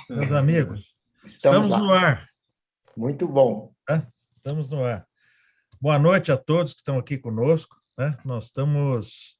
Meus amigos, Estamos estamos lá. no ar, Muito bom. tá? Estamos no ar. Boa noite a todos que estão aqui conosco, né? Nós estamos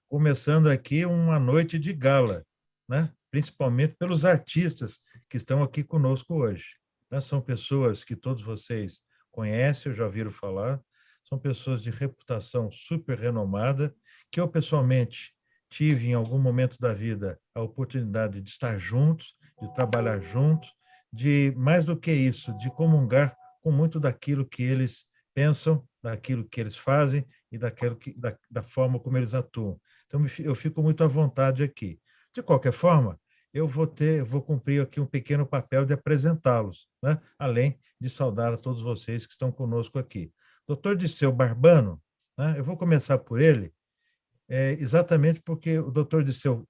começando aqui uma noite de gala, né? Principalmente pelos artistas que estão aqui conosco hoje, né? São pessoas que todos vocês conhecem, ou já ouviram falar, são pessoas de reputação super renomada, que eu pessoalmente tive em algum momento da vida a oportunidade de estar juntos, de trabalhar juntos, de mais do que isso, de comungar com muito daquilo que eles pensam, daquilo que eles fazem e da forma como eles atuam. Então, eu fico muito à vontade aqui. De qualquer forma, vou cumprir aqui um pequeno papel de apresentá-los, né? Além de saudar a todos vocês que estão conosco aqui. Doutor Disseu Barbano, né? Eu vou começar por ele, exatamente porque o doutor Disseu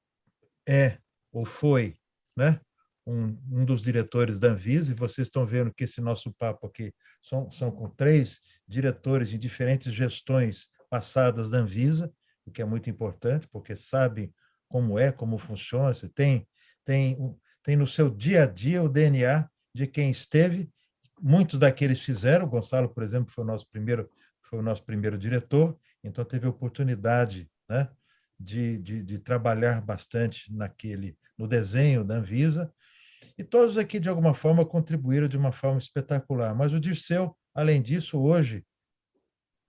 é ou foi, né, um dos diretores da Anvisa, e vocês estão vendo que esse nosso papo aqui são com três diretores de diferentes gestões passadas da Anvisa, o que é muito importante, porque sabem como funciona, você tem, tem no seu dia a dia o DNA de quem esteve, muitos daqueles fizeram, o Gonçalo, por exemplo, foi o nosso primeiro diretor, então teve a oportunidade, né, de trabalhar bastante no desenho da Anvisa, e todos aqui, de alguma forma, contribuíram de uma forma espetacular. Mas o Dirceu, além disso, hoje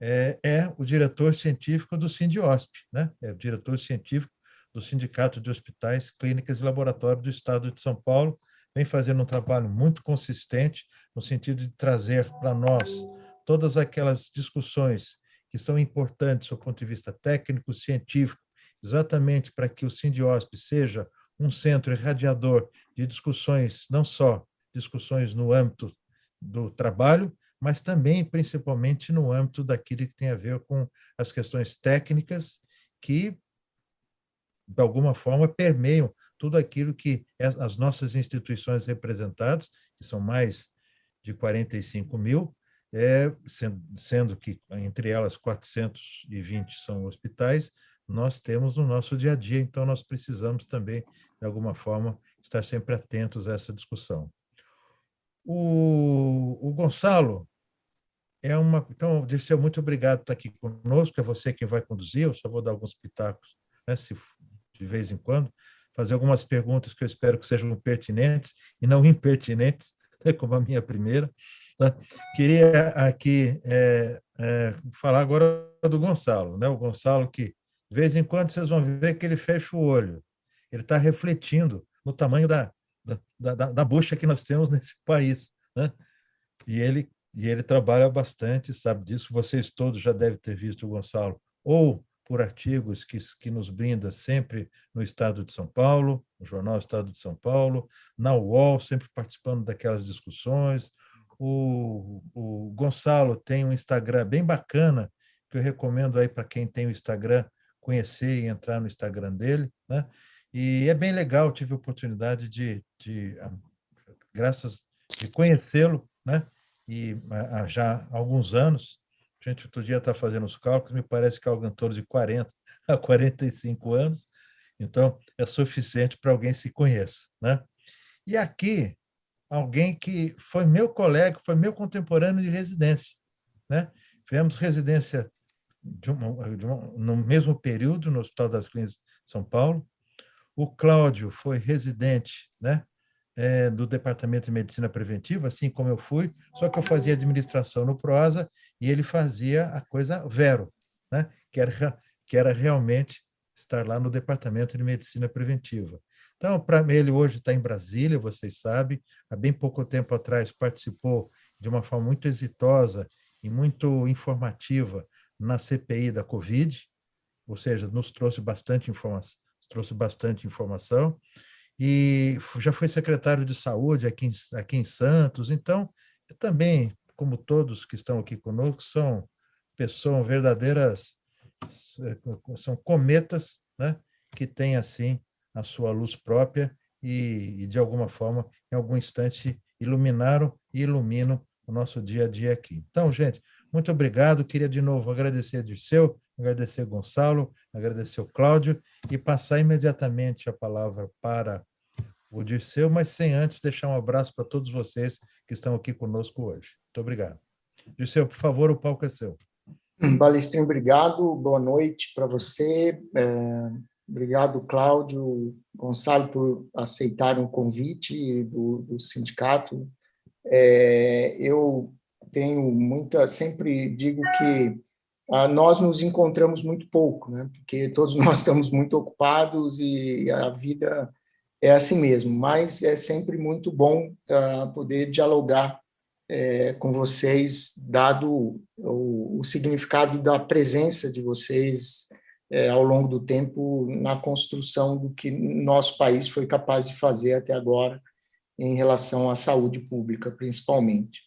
é o diretor científico do Sindiosp, né? É o diretor científico do Sindicato de Hospitais, Clínicas e Laboratórios do Estado de São Paulo, vem fazendo um trabalho muito consistente no sentido de trazer para nós todas aquelas discussões que são importantes do ponto de vista técnico, científico, exatamente para que o Sindiosp seja um centro irradiador de discussões, não só discussões no âmbito do trabalho, mas também, principalmente, no âmbito daquilo que tem a ver com as questões técnicas que, de alguma forma, permeiam tudo aquilo que as nossas instituições representadas, que são mais de 45 mil, sendo que, entre elas, 420 são hospitais, nós temos no nosso dia a dia, então nós precisamos também, de alguma forma, estar sempre atentos a essa discussão. O Gonçalo Então, Dirceu, muito obrigado por estar aqui conosco, é você quem vai conduzir, eu só vou dar alguns pitacos, né, de vez em quando, fazer algumas perguntas que eu espero que sejam pertinentes e não impertinentes, né, como a minha primeira. Tá? Queria aqui falar agora do Gonçalo, né? O Gonçalo que, de vez em quando, vocês vão ver que ele fecha o olho, ele está refletindo no tamanho da bucha que nós temos nesse país, né? E ele trabalha bastante, sabe disso. Vocês todos já devem ter visto o Gonçalo, ou por artigos que nos brinda sempre no Estado de São Paulo, no jornal Estado de São Paulo, na UOL, sempre participando daquelas discussões. O Gonçalo tem um Instagram bem bacana, que eu recomendo aí para quem tem o Instagram conhecer e entrar no Instagram dele, né? E é bem legal, tive a oportunidade de conhecê-lo, né? E há já alguns anos, a gente outro dia está fazendo os cálculos, me parece que é algo em torno de 40 a 45 anos, então é suficiente para alguém se conheça, né? E aqui, alguém que foi meu colega, foi meu contemporâneo de residência, né? Fizemos residência no mesmo período no Hospital das Clínicas de São Paulo. O Cláudio foi residente, né, do Departamento de Medicina Preventiva, assim como eu fui, só que eu fazia administração no Proasa e ele fazia a coisa vero, né? Que era realmente estar lá no Departamento de Medicina Preventiva. Então, para ele hoje está em Brasília, vocês sabem, há bem pouco tempo atrás participou de uma forma muito exitosa e muito informativa na CPI da Covid, ou seja, nos trouxe bastante informação, e já foi secretário de saúde aqui em Santos, então, também, como todos que estão aqui conosco, são verdadeiras, são cometas, né, que têm, assim, a sua luz própria de alguma forma, em algum instante, iluminaram e iluminam o nosso dia a dia aqui. Então, gente, muito obrigado. Queria, de novo, agradecer a Dirceu, agradecer a Gonçalo, agradecer o Cláudio e passar imediatamente a palavra para o Dirceu, mas sem antes deixar um abraço para todos vocês que estão aqui conosco hoje. Muito obrigado. Dirceu, por favor, o palco é seu. Balestrinho, obrigado. Boa noite para você. Obrigado, Cláudio, Gonçalo, por aceitar o convite do sindicato. Eu sempre digo que nós nos encontramos muito pouco, né? Porque todos nós estamos muito ocupados e a vida é assim mesmo, mas é sempre muito bom poder dialogar com vocês, dado o significado da presença de vocês ao longo do tempo na construção do que nosso país foi capaz de fazer até agora em relação à saúde pública, principalmente.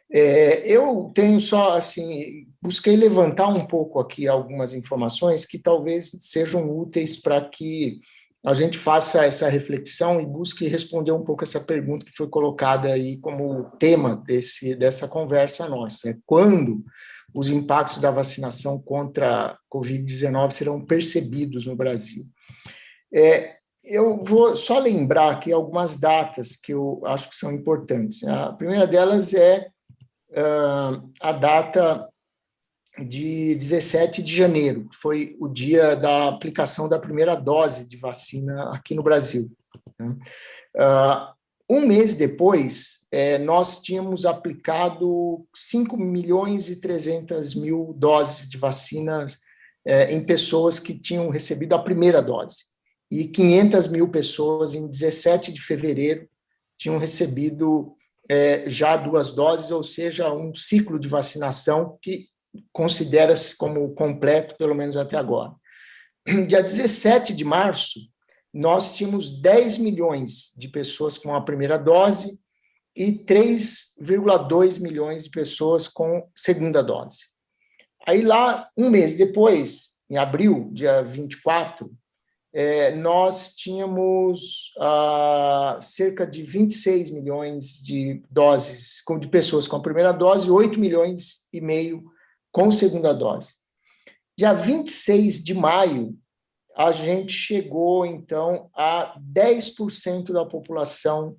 Eu tenho só, assim, busquei levantar um pouco aqui algumas informações que talvez sejam úteis para que a gente faça essa reflexão e busque responder um pouco essa pergunta que foi colocada aí como tema dessa conversa nossa. Quando os impactos da vacinação contra a Covid-19 serão percebidos no Brasil? Eu vou só lembrar aqui algumas datas que eu acho que são importantes. A primeira delas é a data de 17 de janeiro, que foi o dia da aplicação da primeira dose de vacina aqui no Brasil. Um mês depois, nós tínhamos aplicado 5.300.000 doses de vacinas em pessoas que tinham recebido a primeira dose, e 500.000 pessoas, em 17 de fevereiro, tinham recebido já 2 doses, ou seja, um ciclo de vacinação que considera-se como completo, pelo menos até agora. Dia 17 de março, nós tínhamos 10 milhões de pessoas com a primeira dose e 3,2 milhões de pessoas com segunda dose. Aí lá, um mês depois, em abril, dia 24, nós tínhamos cerca de 26 milhões de doses, de pessoas com a primeira dose, e 8 milhões e meio com segunda dose. Dia 26 de maio, a gente chegou, então, a 10% da população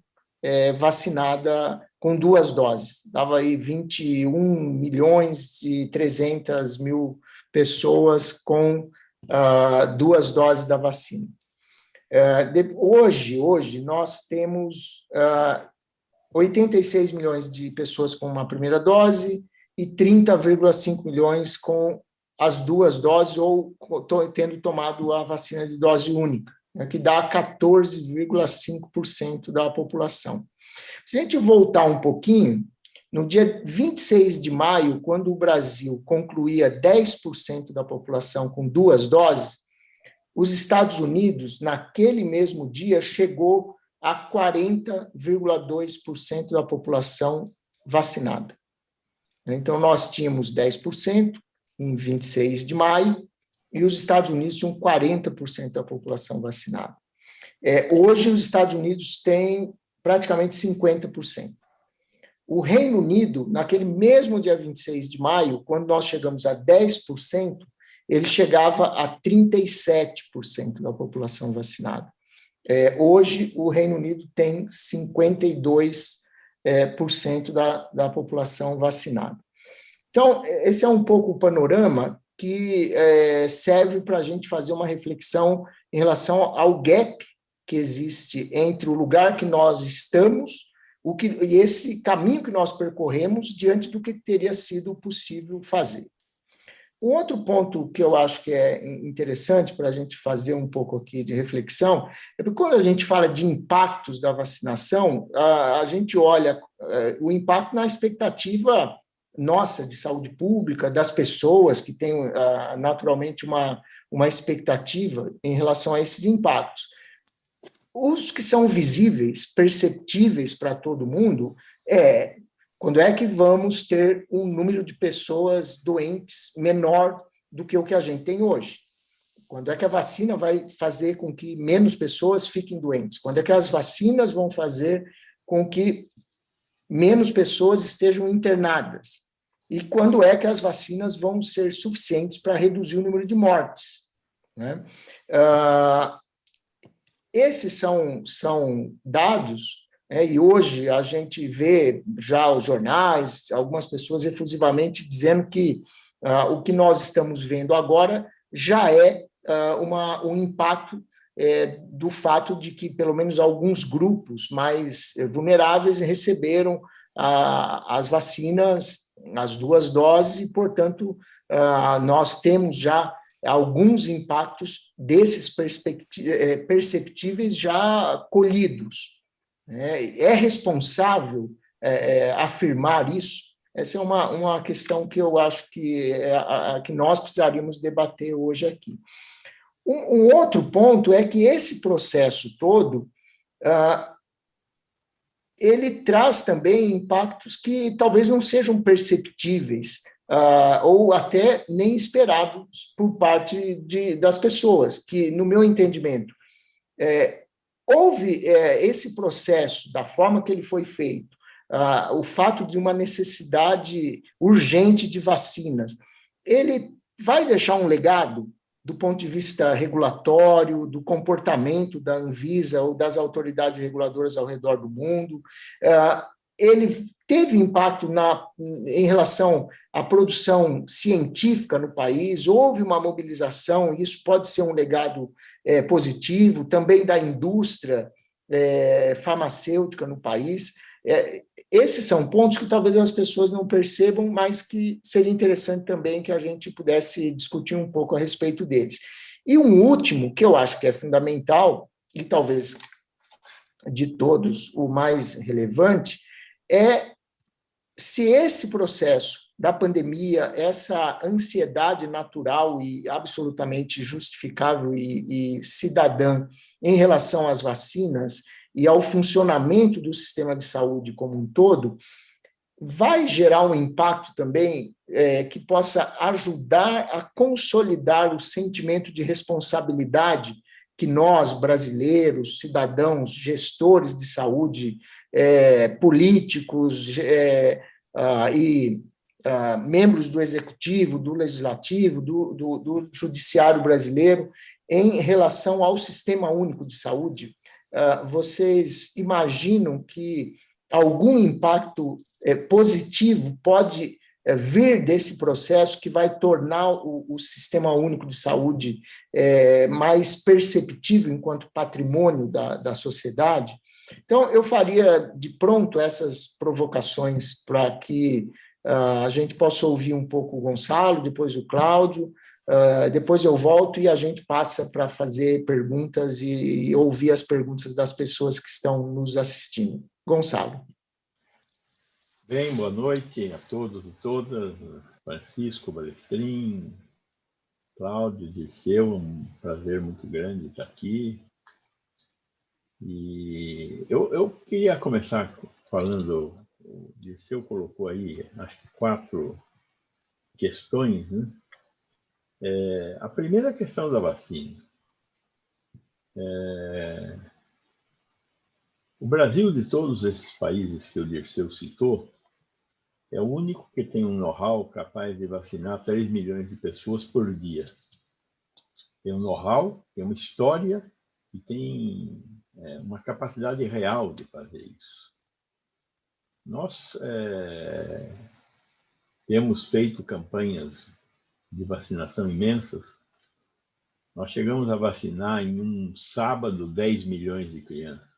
vacinada com 2 doses. Dava aí 21 milhões e 300 mil pessoas com 2 doses da vacina. Hoje, nós temos 86 milhões de pessoas com uma primeira dose e 30,5 milhões com as 2 doses ou tendo tomado a vacina de dose única, que dá 14,5% da população. Se a gente voltar um pouquinho, no dia 26 de maio, quando o Brasil concluía 10% da população com 2 doses, os Estados Unidos, naquele mesmo dia, chegou a 40,2% da população vacinada. Então, nós tínhamos 10% em 26 de maio, e os Estados Unidos tinham 40% da população vacinada. Hoje, os Estados Unidos têm praticamente 50%. O Reino Unido, naquele mesmo dia 26 de maio, quando nós chegamos a 10%, ele chegava a 37% da população vacinada. Hoje, o Reino Unido tem 52% da população vacinada. Então, esse é um pouco o panorama que serve para a gente fazer uma reflexão em relação ao gap que existe entre o lugar que nós estamos e esse caminho que nós percorremos diante do que teria sido possível fazer. Um outro ponto que eu acho que é interessante para a gente fazer um pouco aqui de reflexão é que quando a gente fala de impactos da vacinação, a gente olha o impacto na expectativa nossa de saúde pública, das pessoas que têm naturalmente uma expectativa em relação a esses impactos. Os que são visíveis, perceptíveis para todo mundo, quando é que vamos ter um número de pessoas doentes menor do que o que a gente tem hoje? Quando é que a vacina vai fazer com que menos pessoas fiquem doentes? Quando é que as vacinas vão fazer com que menos pessoas estejam internadas? E quando é que as vacinas vão ser suficientes para reduzir o número de mortes? Né? esses são dados, e hoje a gente vê já os jornais, algumas pessoas efusivamente dizendo que o que nós estamos vendo agora já é um impacto do fato de que, pelo menos, alguns grupos mais vulneráveis receberam as vacinas, as 2 doses, e, portanto, nós temos já alguns impactos desses perceptíveis já colhidos. É responsável afirmar isso? Essa é uma questão que eu acho que nós precisaríamos debater hoje aqui. Um outro ponto é que esse processo todo ele traz também impactos que talvez não sejam perceptíveis ou até nem esperados por parte das pessoas, que, no meu entendimento, houve esse processo, da forma que ele foi feito, o fato de uma necessidade urgente de vacinas, ele vai deixar um legado do ponto de vista regulatório, do comportamento da Anvisa ou das autoridades reguladoras ao redor do mundo. Ele teve impacto em relação à produção científica no país, houve uma mobilização, e isso pode ser um legado positivo, também da indústria farmacêutica no país. Esses são pontos que talvez as pessoas não percebam, mas que seria interessante também que a gente pudesse discutir um pouco a respeito deles. E um último, que eu acho que é fundamental, e talvez de todos o mais relevante, é se esse processo da pandemia, essa ansiedade natural e absolutamente justificável e cidadã em relação às vacinas e ao funcionamento do sistema de saúde como um todo, vai gerar um impacto também que possa ajudar a consolidar o sentimento de responsabilidade que nós, brasileiros, cidadãos, gestores de saúde, políticos e membros do executivo, do legislativo, do judiciário brasileiro, em relação ao Sistema Único de Saúde. Vocês imaginam que algum impacto positivo pode vir desse processo que vai tornar o Sistema Único de Saúde mais perceptível enquanto patrimônio da sociedade? Então, eu faria de pronto essas provocações para que a gente possa ouvir um pouco o Gonçalo, depois o Cláudio, depois eu volto e a gente passa para fazer perguntas e ouvir as perguntas das pessoas que estão nos assistindo. Gonçalo. Bem, boa noite a todos e todas. Francisco, Balestrin, Cláudio, Dirceu, um prazer muito grande estar aqui. E eu queria começar falando, o Dirceu colocou aí, acho que 4 questões, né? A primeira questão da vacina. O Brasil, de todos esses países que o Dirceu citou, é o único que tem um know-how capaz de vacinar 3 milhões de pessoas por dia. Tem um know-how, tem uma história e tem uma capacidade real de fazer isso. Nós temos feito campanhas de vacinação imensas. Nós chegamos a vacinar em um sábado 10 milhões de crianças.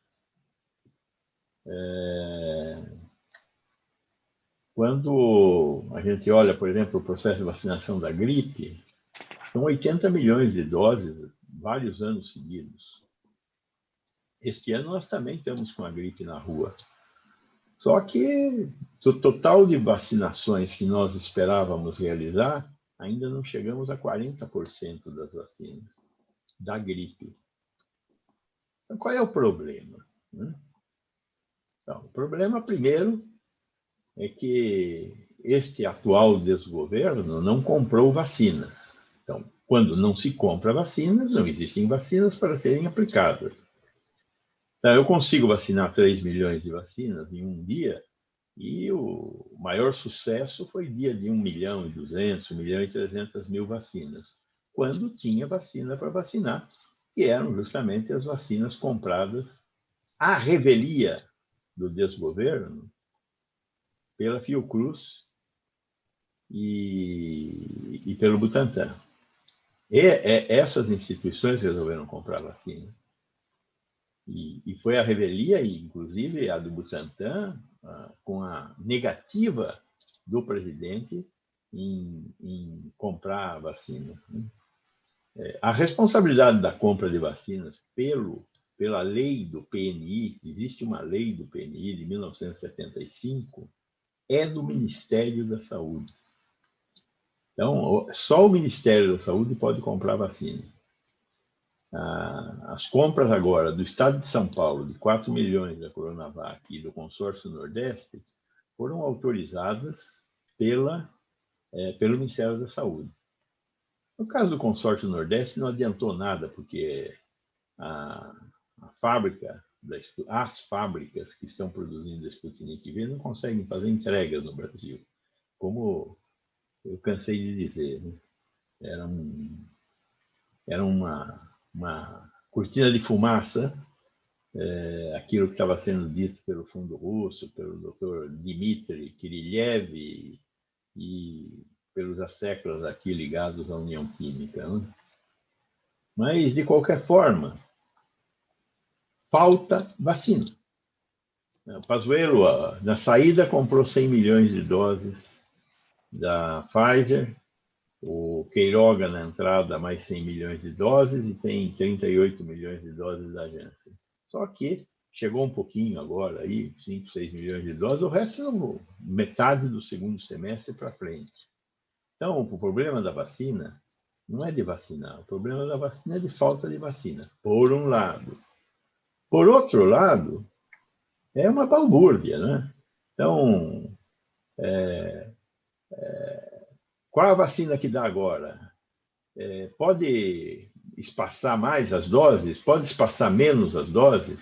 Quando a gente olha, por exemplo, o processo de vacinação da gripe, são 80 milhões de doses, vários anos seguidos. Este ano nós também estamos com a gripe na rua. Só que do total de vacinações que nós esperávamos realizar, ainda não chegamos a 40% das vacinas da gripe. Então, qual é o problema? Então, o problema, primeiro, é que este atual desgoverno não comprou vacinas. Então, quando não se compra vacinas, não existem vacinas para serem aplicadas. Então, eu consigo vacinar 3 milhões de vacinas em um dia, e o maior sucesso foi dia de 1.200.000, 1.300.000 vacinas, quando tinha vacina para vacinar, que eram justamente as vacinas compradas à revelia do desgoverno pela Fiocruz e pelo Butantan. Essas instituições resolveram comprar vacina. E foi a revelia, inclusive a do Butantan, com a negativa do presidente em comprar a vacina. A responsabilidade da compra de vacinas pela lei do PNI, existe uma lei do PNI de 1975, é do Ministério da Saúde. Então, só o Ministério da Saúde pode comprar vacina. As compras agora do Estado de São Paulo, de 4 milhões da Coronavac e do consórcio Nordeste, foram autorizadas pelo Ministério da Saúde. No caso do consórcio Nordeste, não adiantou nada, porque as fábricas que estão produzindo a Sputnik V não conseguem fazer entregas no Brasil. Como eu cansei de dizer, né? Era uma cortina de fumaça, aquilo que estava sendo dito pelo Fundo Russo, pelo Dr. Dmitry Kiriliev e pelos asseclas aqui ligados à União Química. Né? Mas, de qualquer forma, falta vacina. O Pazuello, na saída, comprou 100 milhões de doses da Pfizer, o Queiroga, na entrada, mais 100 milhões de doses, e tem 38 milhões de doses da agência. Só que chegou um pouquinho agora, aí, 5, 6 milhões de doses, o resto é metade do segundo semestre para frente. Então, o problema da vacina não é de vacinar, o problema da vacina é de falta de vacina, por um lado. Por outro lado, é uma balbúrdia, né? Então, qual a vacina que dá agora? Pode espaçar mais as doses? Pode espaçar menos as doses?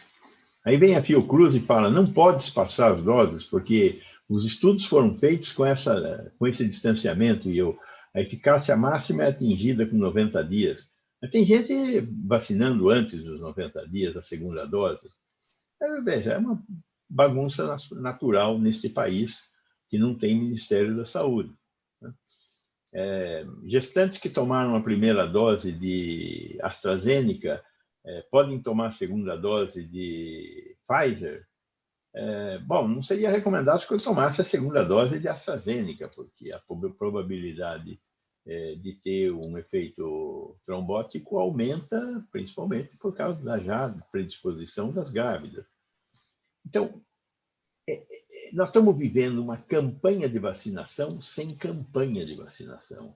Aí vem a Fiocruz e fala, não pode espaçar as doses, porque os estudos foram feitos com esse distanciamento e a eficácia máxima é atingida com 90 dias. Mas tem gente vacinando antes dos 90 dias, a segunda dose. Veja, é uma bagunça natural neste país que não tem Ministério da Saúde. Gestantes que tomaram a primeira dose de AstraZeneca podem tomar a segunda dose de Pfizer? Bom, não seria recomendado que eu tomasse a segunda dose de AstraZeneca, porque a probabilidade de ter um efeito trombótico aumenta, principalmente por causa da já predisposição das grávidas. Então, nós estamos vivendo uma campanha de vacinação sem campanha de vacinação,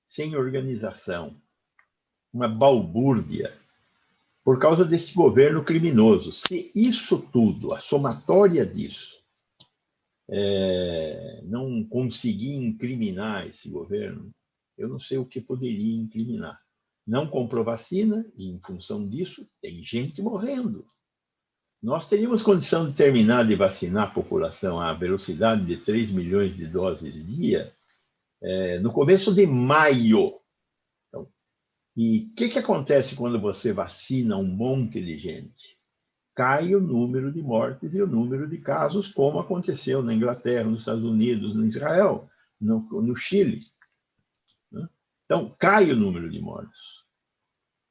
sem organização, uma balbúrdia, por causa desse governo criminoso. Se isso tudo, a somatória disso, não conseguir incriminar esse governo, eu não sei o que poderia incriminar. Não comprou vacina e, em função disso, tem gente morrendo. Nós teríamos condição de terminar de vacinar a população à velocidade de 3 milhões de doses dia no começo de maio. Então, e o que acontece quando você vacina um monte de gente? Cai o número de mortes e o número de casos, como aconteceu na Inglaterra, nos Estados Unidos, no Israel, no Chile. Né? Então, cai o número de mortes.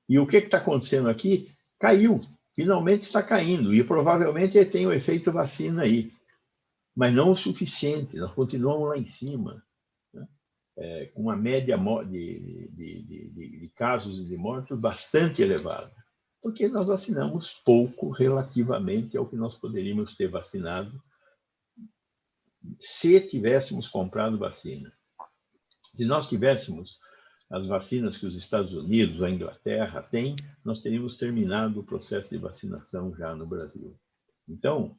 E o que está acontecendo aqui? Caiu. Finalmente está caindo, e provavelmente ele tem o efeito vacina aí, mas não o suficiente, nós continuamos lá em cima, né? Com uma média de casos e de mortos bastante elevada, porque nós vacinamos pouco relativamente ao que nós poderíamos ter vacinado se tivéssemos comprado vacina. Se nós tivéssemos as vacinas que os Estados Unidos, a Inglaterra têm, nós teríamos terminado o processo de vacinação já no Brasil. Então,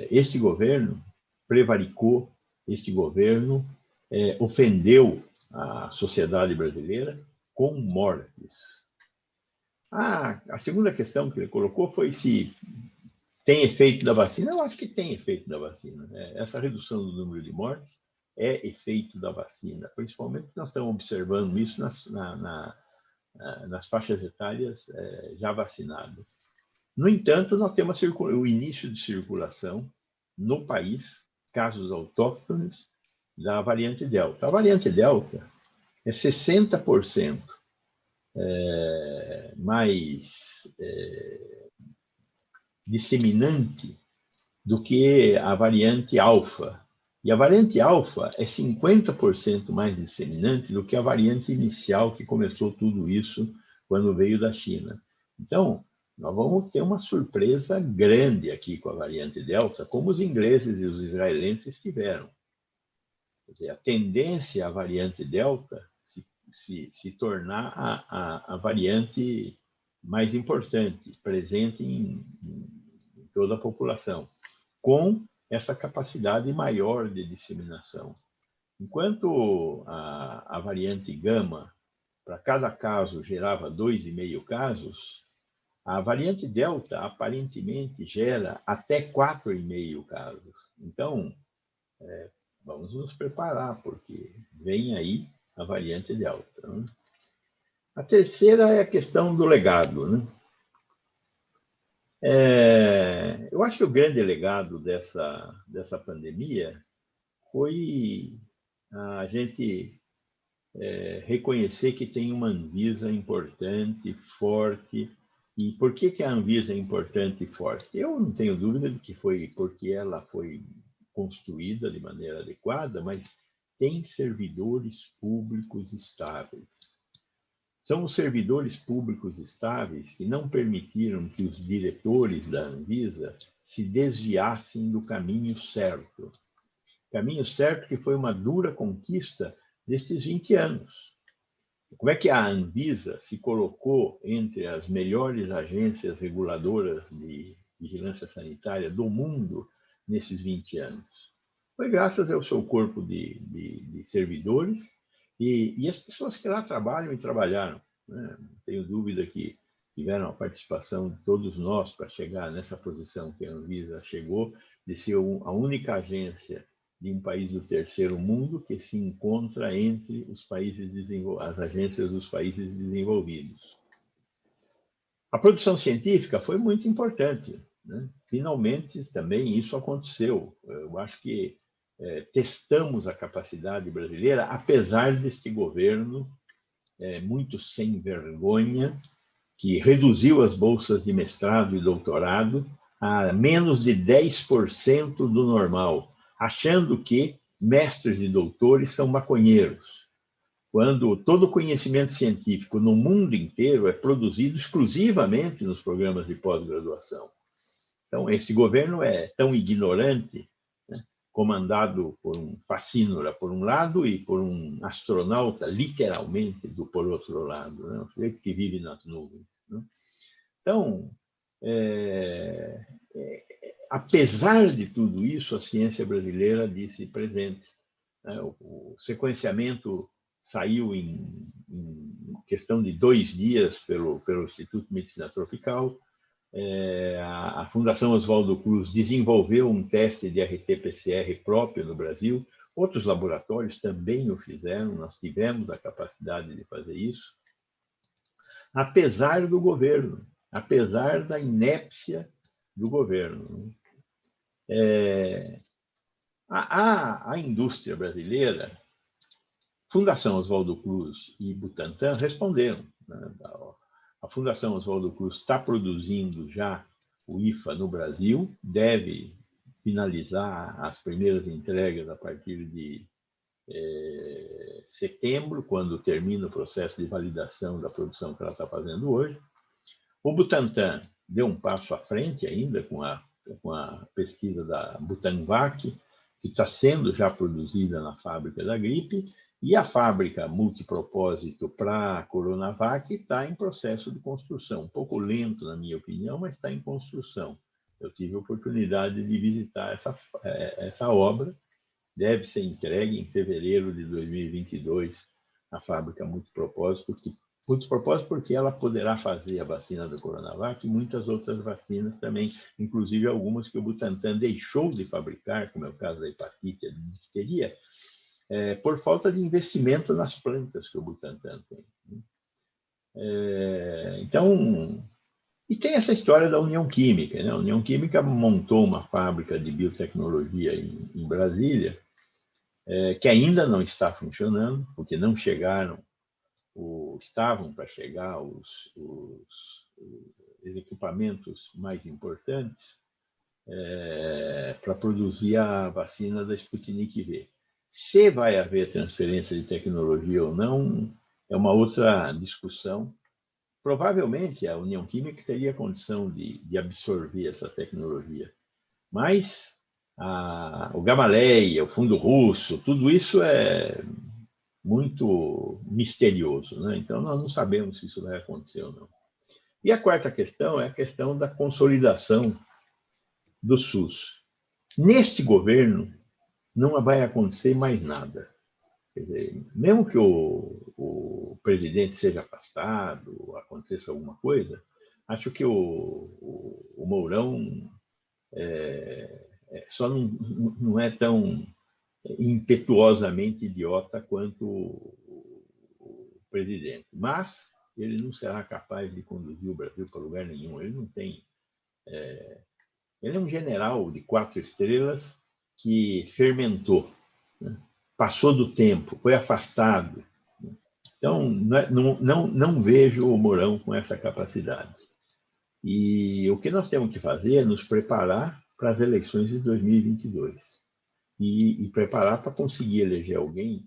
este governo prevaricou, este governo ofendeu a sociedade brasileira com mortes. A segunda questão que ele colocou foi se tem efeito da vacina. Eu acho que tem efeito da vacina. Essa redução do número de mortes é efeito da vacina, principalmente nós estamos observando isso nas faixas etárias já vacinadas. No entanto, nós temos o início de circulação no país, casos autóctones da variante Delta. A variante Delta é 60% mais disseminante do que a variante Alfa. E a variante Alfa é 50% mais disseminante do que a variante inicial que começou tudo isso quando veio da China. Então, nós vamos ter uma surpresa grande aqui com a variante Delta, como os ingleses e os israelenses tiveram. Quer dizer, a tendência à variante Delta se tornar a variante mais importante, presente em toda a população, com essa capacidade maior de disseminação. Enquanto a variante Gama, para cada caso, gerava 2,5 casos, a variante Delta aparentemente gera até 4,5 casos. Então, vamos nos preparar, porque vem aí a variante Delta. Né? A terceira é a questão do legado. Né? Eu acho que o grande legado dessa pandemia foi a gente reconhecer que tem uma Anvisa importante, forte. E por que a Anvisa é importante e forte? Eu não tenho dúvida de que foi porque ela foi construída de maneira adequada, mas tem servidores públicos estáveis. São os servidores públicos estáveis que não permitiram que os diretores da Anvisa se desviassem do caminho certo. Caminho certo que foi uma dura conquista desses 20 anos. Como é que a Anvisa se colocou entre as melhores agências reguladoras de vigilância sanitária do mundo nesses 20 anos? Foi graças ao seu corpo de servidores e as pessoas que lá trabalham e trabalharam. Né? Não tenho dúvida que tiveram a participação de todos nós para chegar nessa posição que a Anvisa chegou, de ser a única agência de um país do terceiro mundo que se encontra entre os países as agências dos países desenvolvidos. A produção científica foi muito importante. Né? Finalmente, também isso aconteceu. Eu acho que testamos a capacidade brasileira, apesar deste governo muito sem vergonha, que reduziu as bolsas de mestrado e doutorado a menos de 10% do normal, achando que mestres e doutores são maconheiros, quando todo o conhecimento científico no mundo inteiro é produzido exclusivamente nos programas de pós-graduação. Então, esse governo é tão ignorante, né, comandado por um facínora por um lado e por um astronauta, literalmente, por outro lado, né, um sujeito que vive nas nuvens. Né? Então, apesar de tudo isso, a ciência brasileira disse presente. Né? O sequenciamento saiu em questão de 2 dias pelo Instituto de Medicina Tropical. A Fundação Oswaldo Cruz desenvolveu um teste de RT-PCR próprio no Brasil. Outros laboratórios também o fizeram, nós tivemos a capacidade de fazer isso. Apesar do governo, apesar da inépcia do governo. A indústria brasileira, Fundação Oswaldo Cruz e Butantan responderam. Né? A Fundação Oswaldo Cruz está produzindo já o IFA no Brasil, deve finalizar as primeiras entregas a partir de setembro, quando termina o processo de validação da produção que ela está fazendo hoje. O Butantan deu um passo à frente ainda com a pesquisa da Butanvac, que está sendo já produzida na fábrica da gripe, e a fábrica multipropósito para a Coronavac está em processo de construção. Um pouco lento, na minha opinião, mas está em construção. Eu tive a oportunidade de visitar essa obra. Deve ser entregue em fevereiro de 2022, a fábrica multipropósito, porque ela poderá fazer a vacina da Coronavac e muitas outras vacinas também, inclusive algumas que o Butantan deixou de fabricar, como é o caso da hepatite e da difteria, por falta de investimento nas plantas que o Butantan tem. Então, e tem essa história da União Química, né? A União Química montou uma fábrica de biotecnologia em Brasília, que ainda não está funcionando, porque não chegaram, estavam para chegar os equipamentos mais importantes para produzir a vacina da Sputnik V. Se vai haver transferência de tecnologia ou não, é uma outra discussão. Provavelmente a União Química teria condição de absorver essa tecnologia, mas o Gamaleya, o Fundo Russo, tudo isso é muito misterioso, né? Então nós não sabemos se isso vai acontecer ou não. E a quarta questão é a questão da consolidação do SUS. Neste governo não vai acontecer mais nada. Quer dizer, mesmo que o presidente seja afastado, aconteça alguma coisa, acho que o Mourão só não é tão impetuosamente idiota quanto o presidente. Mas ele não será capaz de conduzir o Brasil para lugar nenhum. Ele não tem. Ele é um general de 4 estrelas que fermentou, né? Passou do tempo, foi afastado. Então, não vejo o Mourão com essa capacidade. E o que nós temos que fazer é nos preparar para as eleições de 2022 e preparar para conseguir eleger alguém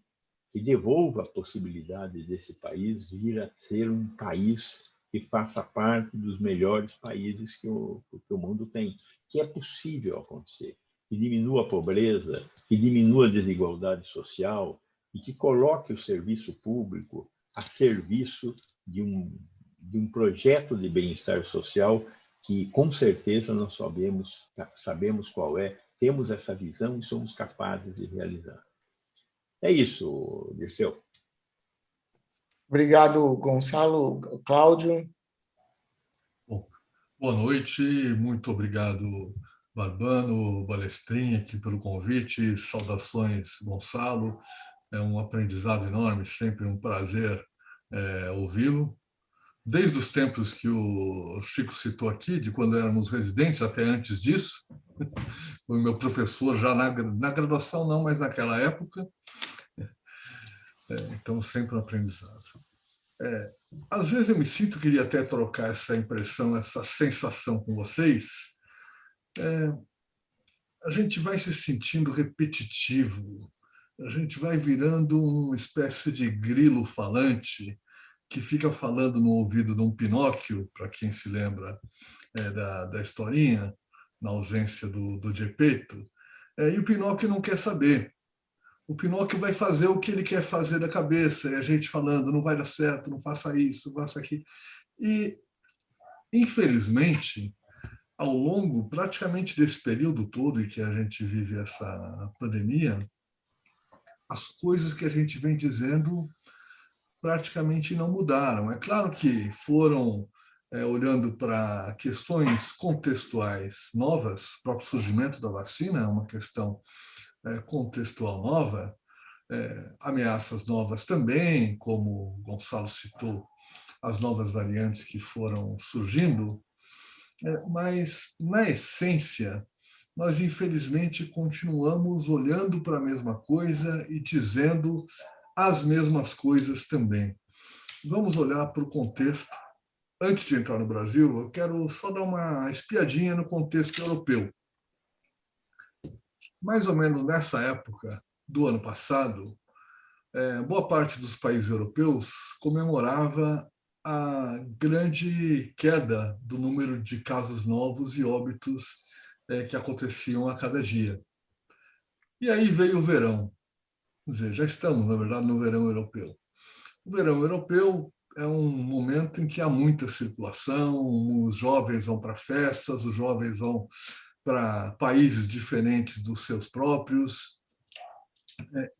que devolva a possibilidade desse país vir a ser um país que faça parte dos melhores países que o mundo tem, que é possível acontecer, que diminua a pobreza, que diminua a desigualdade social e que coloque o serviço público a serviço de um projeto de bem-estar social que, com certeza, nós sabemos qual é, temos essa visão e somos capazes de realizar. É isso, Dirceu. Obrigado, Gonçalo. Cláudio? Bom, boa noite, muito obrigado, Barbano, Balestrin, aqui pelo convite. Saudações, Gonçalo. É um aprendizado enorme, sempre um prazer ouvi-lo. Desde os tempos que o Chico citou aqui, de quando éramos residentes, até antes disso, foi meu professor já na graduação, não, mas naquela época. Então, sempre um aprendizado. Às vezes eu me sinto, queria até trocar essa impressão, essa sensação com vocês. A gente vai se sentindo repetitivo, a gente vai virando uma espécie de grilo falante que fica falando no ouvido de um Pinóquio, para quem se lembra da historinha, na ausência do Gepeto, e o Pinóquio não quer saber. O Pinóquio vai fazer o que ele quer fazer da cabeça, e a gente falando, não vai dar certo, não faça isso, faça aquilo. E, infelizmente, ao longo praticamente desse período todo em que a gente vive essa pandemia, as coisas que a gente vem dizendo praticamente não mudaram. É claro que foram olhando para questões contextuais novas, o próprio surgimento da vacina é uma questão contextual nova, ameaças novas também, como o Gonçalo citou, as novas variantes que foram surgindo, mas, na essência, nós, infelizmente, continuamos olhando para a mesma coisa e dizendo as mesmas coisas também. Vamos olhar para o contexto. Antes de entrar no Brasil, eu quero só dar uma espiadinha no contexto europeu. Mais ou menos nessa época do ano passado, boa parte dos países europeus comemorava a grande queda do número de casos novos e óbitos que aconteciam a cada dia. E aí veio o verão. Quer dizer, já estamos, na verdade, no verão europeu. O verão europeu é um momento em que há muita circulação, os jovens vão para festas, os jovens vão para países diferentes dos seus próprios.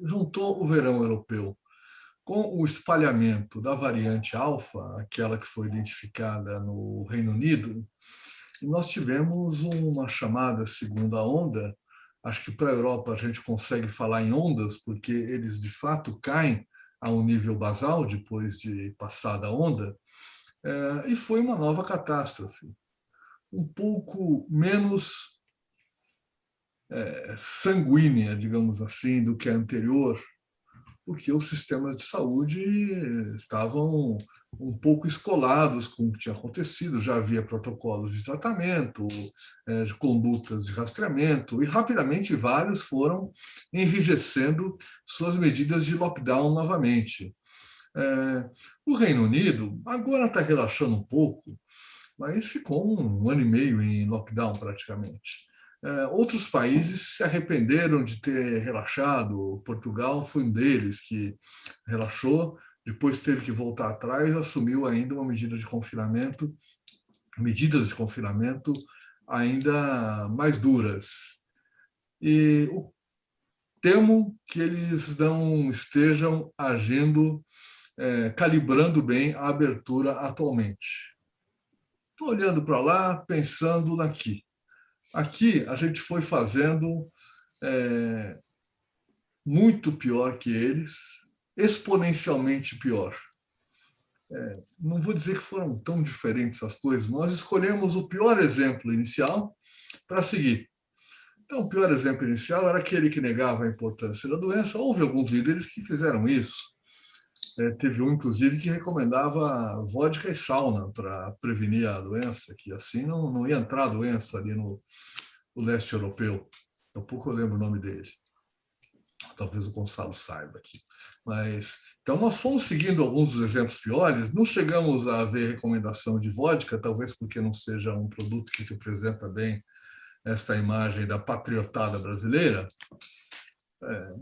Juntou o verão europeu com o espalhamento da variante alfa, aquela que foi identificada no Reino Unido, e nós tivemos uma chamada segunda onda. Acho que para a Europa a gente consegue falar em ondas, porque eles de fato caem a um nível basal, depois de passada a onda, e foi uma nova catástrofe, um pouco menos sanguínea, digamos assim, do que a anterior, porque os sistemas de saúde estavam um pouco escolados com o que tinha acontecido, já havia protocolos de tratamento, de condutas de rastreamento, e rapidamente vários foram enrijecendo suas medidas de lockdown novamente. O Reino Unido agora está relaxando um pouco, mas ficou 1 ano e meio em lockdown praticamente. Outros países se arrependeram de ter relaxado. Portugal foi um deles que relaxou, depois teve que voltar atrás, assumiu ainda uma medidas de confinamento ainda mais duras. E temo que eles não estejam agindo, calibrando bem a abertura atualmente. Estou olhando para lá, pensando naqui. Aqui a gente foi fazendo muito pior que eles, exponencialmente pior. Não vou dizer que foram tão diferentes as coisas, nós escolhemos o pior exemplo inicial para seguir. Então, o pior exemplo inicial era aquele que negava a importância da doença. Houve alguns líderes que fizeram isso. Teve um, inclusive, que recomendava vodka e sauna para prevenir a doença, que assim não ia entrar a doença ali no leste europeu. Há pouco eu lembro o nome dele. Talvez o Gonçalo saiba aqui. Então, nós fomos seguindo alguns dos exemplos piores, não chegamos a ver recomendação de vodka, talvez porque não seja um produto que representa bem esta imagem da patriotada brasileira,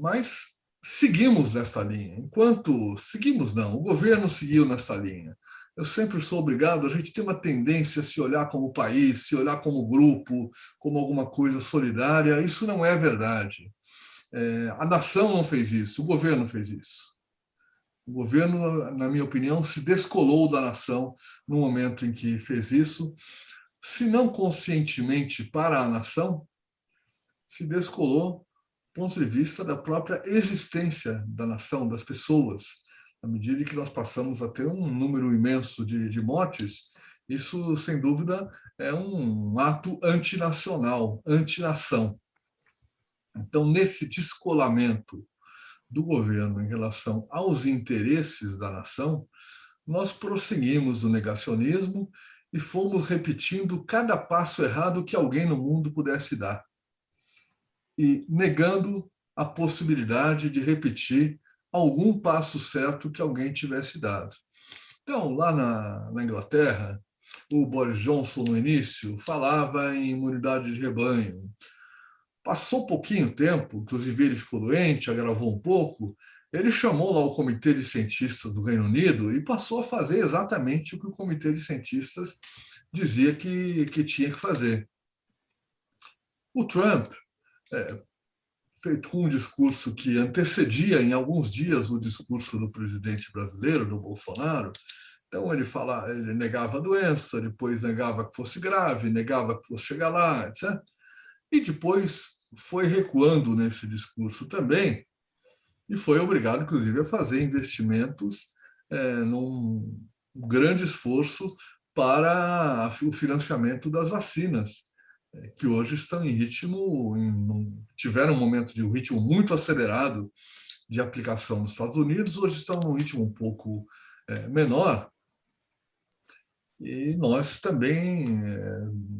mas seguimos nesta linha. O governo seguiu nesta linha. Eu sempre sou obrigado, a gente tem uma tendência a se olhar como país, se olhar como grupo, como alguma coisa solidária. Isso não é verdade. A nação não fez isso, o governo fez isso. O governo, na minha opinião, se descolou da nação no momento em que fez isso, se não conscientemente para a nação, se descolou do ponto de vista da própria existência da nação, das pessoas. À medida que nós passamos a ter um número imenso de mortes, isso, sem dúvida, é um ato antinacional, antinação. Então, nesse descolamento do governo em relação aos interesses da nação, nós prosseguimos no negacionismo e fomos repetindo cada passo errado que alguém no mundo pudesse dar, e negando a possibilidade de repetir algum passo certo que alguém tivesse dado. Então, lá na Inglaterra, o Boris Johnson, no início, falava em imunidade de rebanho. Passou pouquinho tempo, inclusive ele ficou doente, agravou um pouco, ele chamou lá o Comitê de Cientistas do Reino Unido e passou a fazer exatamente o que o Comitê de Cientistas dizia que tinha que fazer. O Trump, feito com um discurso que antecedia em alguns dias o discurso do presidente brasileiro, do Bolsonaro, então ele negava a doença, depois negava que fosse grave, negava que fosse chegar lá, etc. E depois foi recuando nesse discurso também, e foi obrigado, inclusive, a fazer investimentos num grande esforço para o financiamento das vacinas, que hoje estão em tiveram um momento de um ritmo muito acelerado de aplicação nos Estados Unidos, hoje estão num ritmo um pouco menor. E nós também,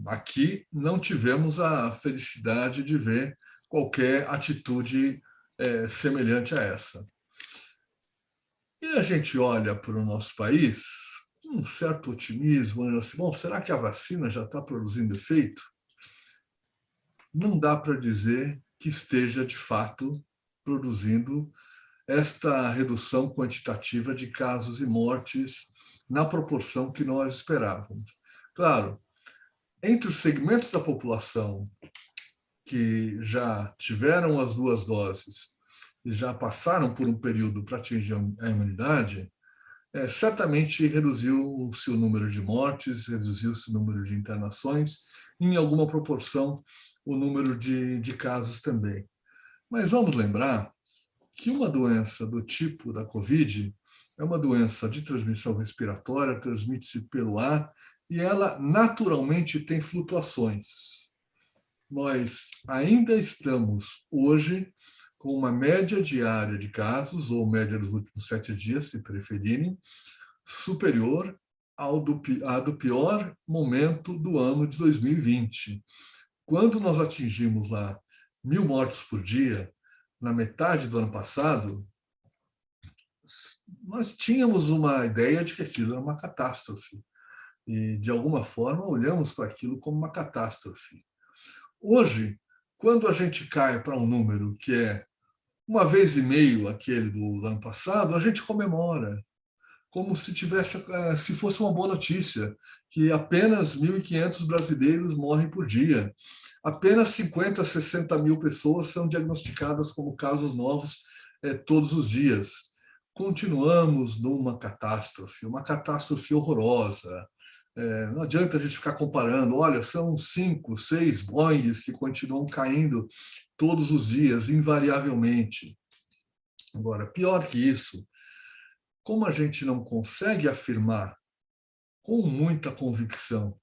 aqui, não tivemos a felicidade de ver qualquer atitude semelhante a essa. E a gente olha para o nosso país com um certo otimismo, assim, bom, será que a vacina já está produzindo efeito? Não dá para dizer que esteja, de fato, produzindo esta redução quantitativa de casos e mortes na proporção que nós esperávamos. Claro, entre os segmentos da população que já tiveram as 2 doses e já passaram por um período para atingir a imunidade, certamente reduziu-se o número de mortes, reduziu-se o número de internações, e, em alguma proporção, o número de casos também. Mas vamos lembrar que uma doença do tipo da Covid é uma doença de transmissão respiratória, transmite-se pelo ar, e ela naturalmente tem flutuações. Nós ainda estamos hoje com uma média diária de casos, ou média dos últimos 7 dias, se preferirem, superior à do pior momento do ano de 2020. Quando nós atingimos lá 1.000 mortes por dia, na metade do ano passado, nós tínhamos uma ideia de que aquilo era uma catástrofe. E, de alguma forma, olhamos para aquilo como uma catástrofe. Hoje, quando a gente cai para um número que é 1,5 vezes aquele do ano passado, a gente comemora, como se fosse uma boa notícia, que apenas 1.500 brasileiros morrem por dia. Apenas 50, 60 mil pessoas são diagnosticadas como casos novos todos os dias. Continuamos numa catástrofe, uma catástrofe horrorosa. Não adianta a gente ficar comparando, olha, são 5, 6 Boeings que continuam caindo todos os dias, invariavelmente. Agora, pior que isso, como a gente não consegue afirmar com muita convicção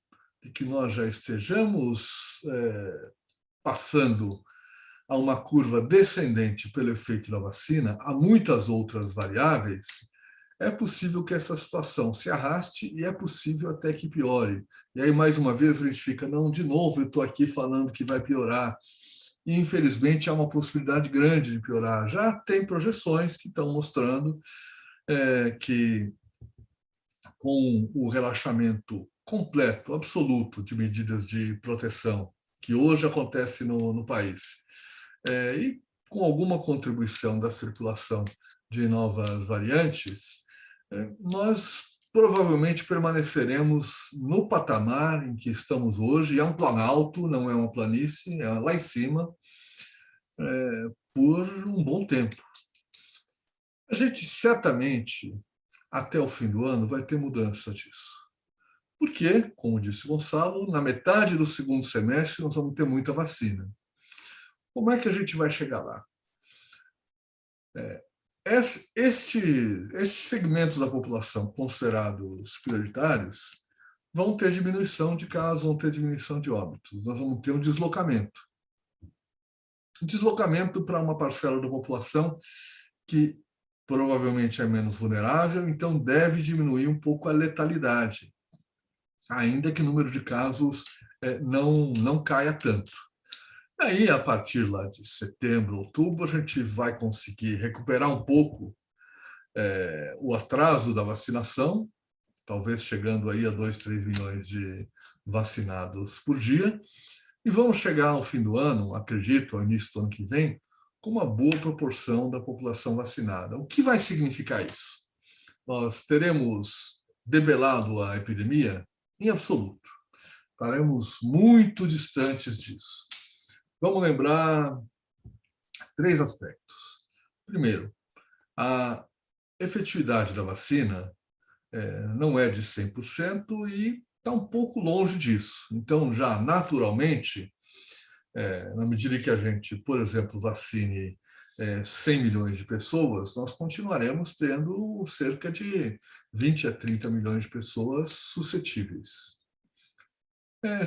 de que nós já estejamos passando a uma curva descendente pelo efeito da vacina, há muitas outras variáveis, é possível que essa situação se arraste e é possível até que piore. E aí, mais uma vez, a gente fica, não, de novo, eu estou aqui falando que vai piorar. E, infelizmente, há uma possibilidade grande de piorar. Já tem projeções que estão mostrando que, com o relaxamento completo, absoluto, de medidas de proteção, que hoje acontece no país, e com alguma contribuição da circulação de novas variantes, nós provavelmente permaneceremos no patamar em que estamos hoje, é um planalto, não é uma planície, é lá em cima, por um bom tempo. A gente certamente, até o fim do ano, vai ter mudança disso. Porque, como disse Gonçalo, na metade do segundo semestre nós vamos ter muita vacina. Como é que a gente vai chegar lá? Estes segmentos da população considerados prioritários vão ter diminuição de casos, vão ter diminuição de óbitos. Nós vamos ter um deslocamento. Um deslocamento para uma parcela da população que provavelmente é menos vulnerável, então deve diminuir um pouco a letalidade, ainda que o número de casos não caia tanto. Aí, a partir lá de setembro, outubro, a gente vai conseguir recuperar um pouco o atraso da vacinação, talvez chegando aí a 2, 3 milhões de vacinados por dia, e vamos chegar ao fim do ano, acredito, ao início do ano que vem, com uma boa proporção da população vacinada. O que vai significar isso? Nós teremos debelado a epidemia? Em absoluto. Estaremos muito distantes disso. Vamos lembrar 3 aspectos. Primeiro, a efetividade da vacina não é de 100% e está um pouco longe disso. Então, já naturalmente, na medida que a gente, por exemplo, vacine 100 milhões de pessoas, nós continuaremos tendo cerca de 20 a 30 milhões de pessoas suscetíveis.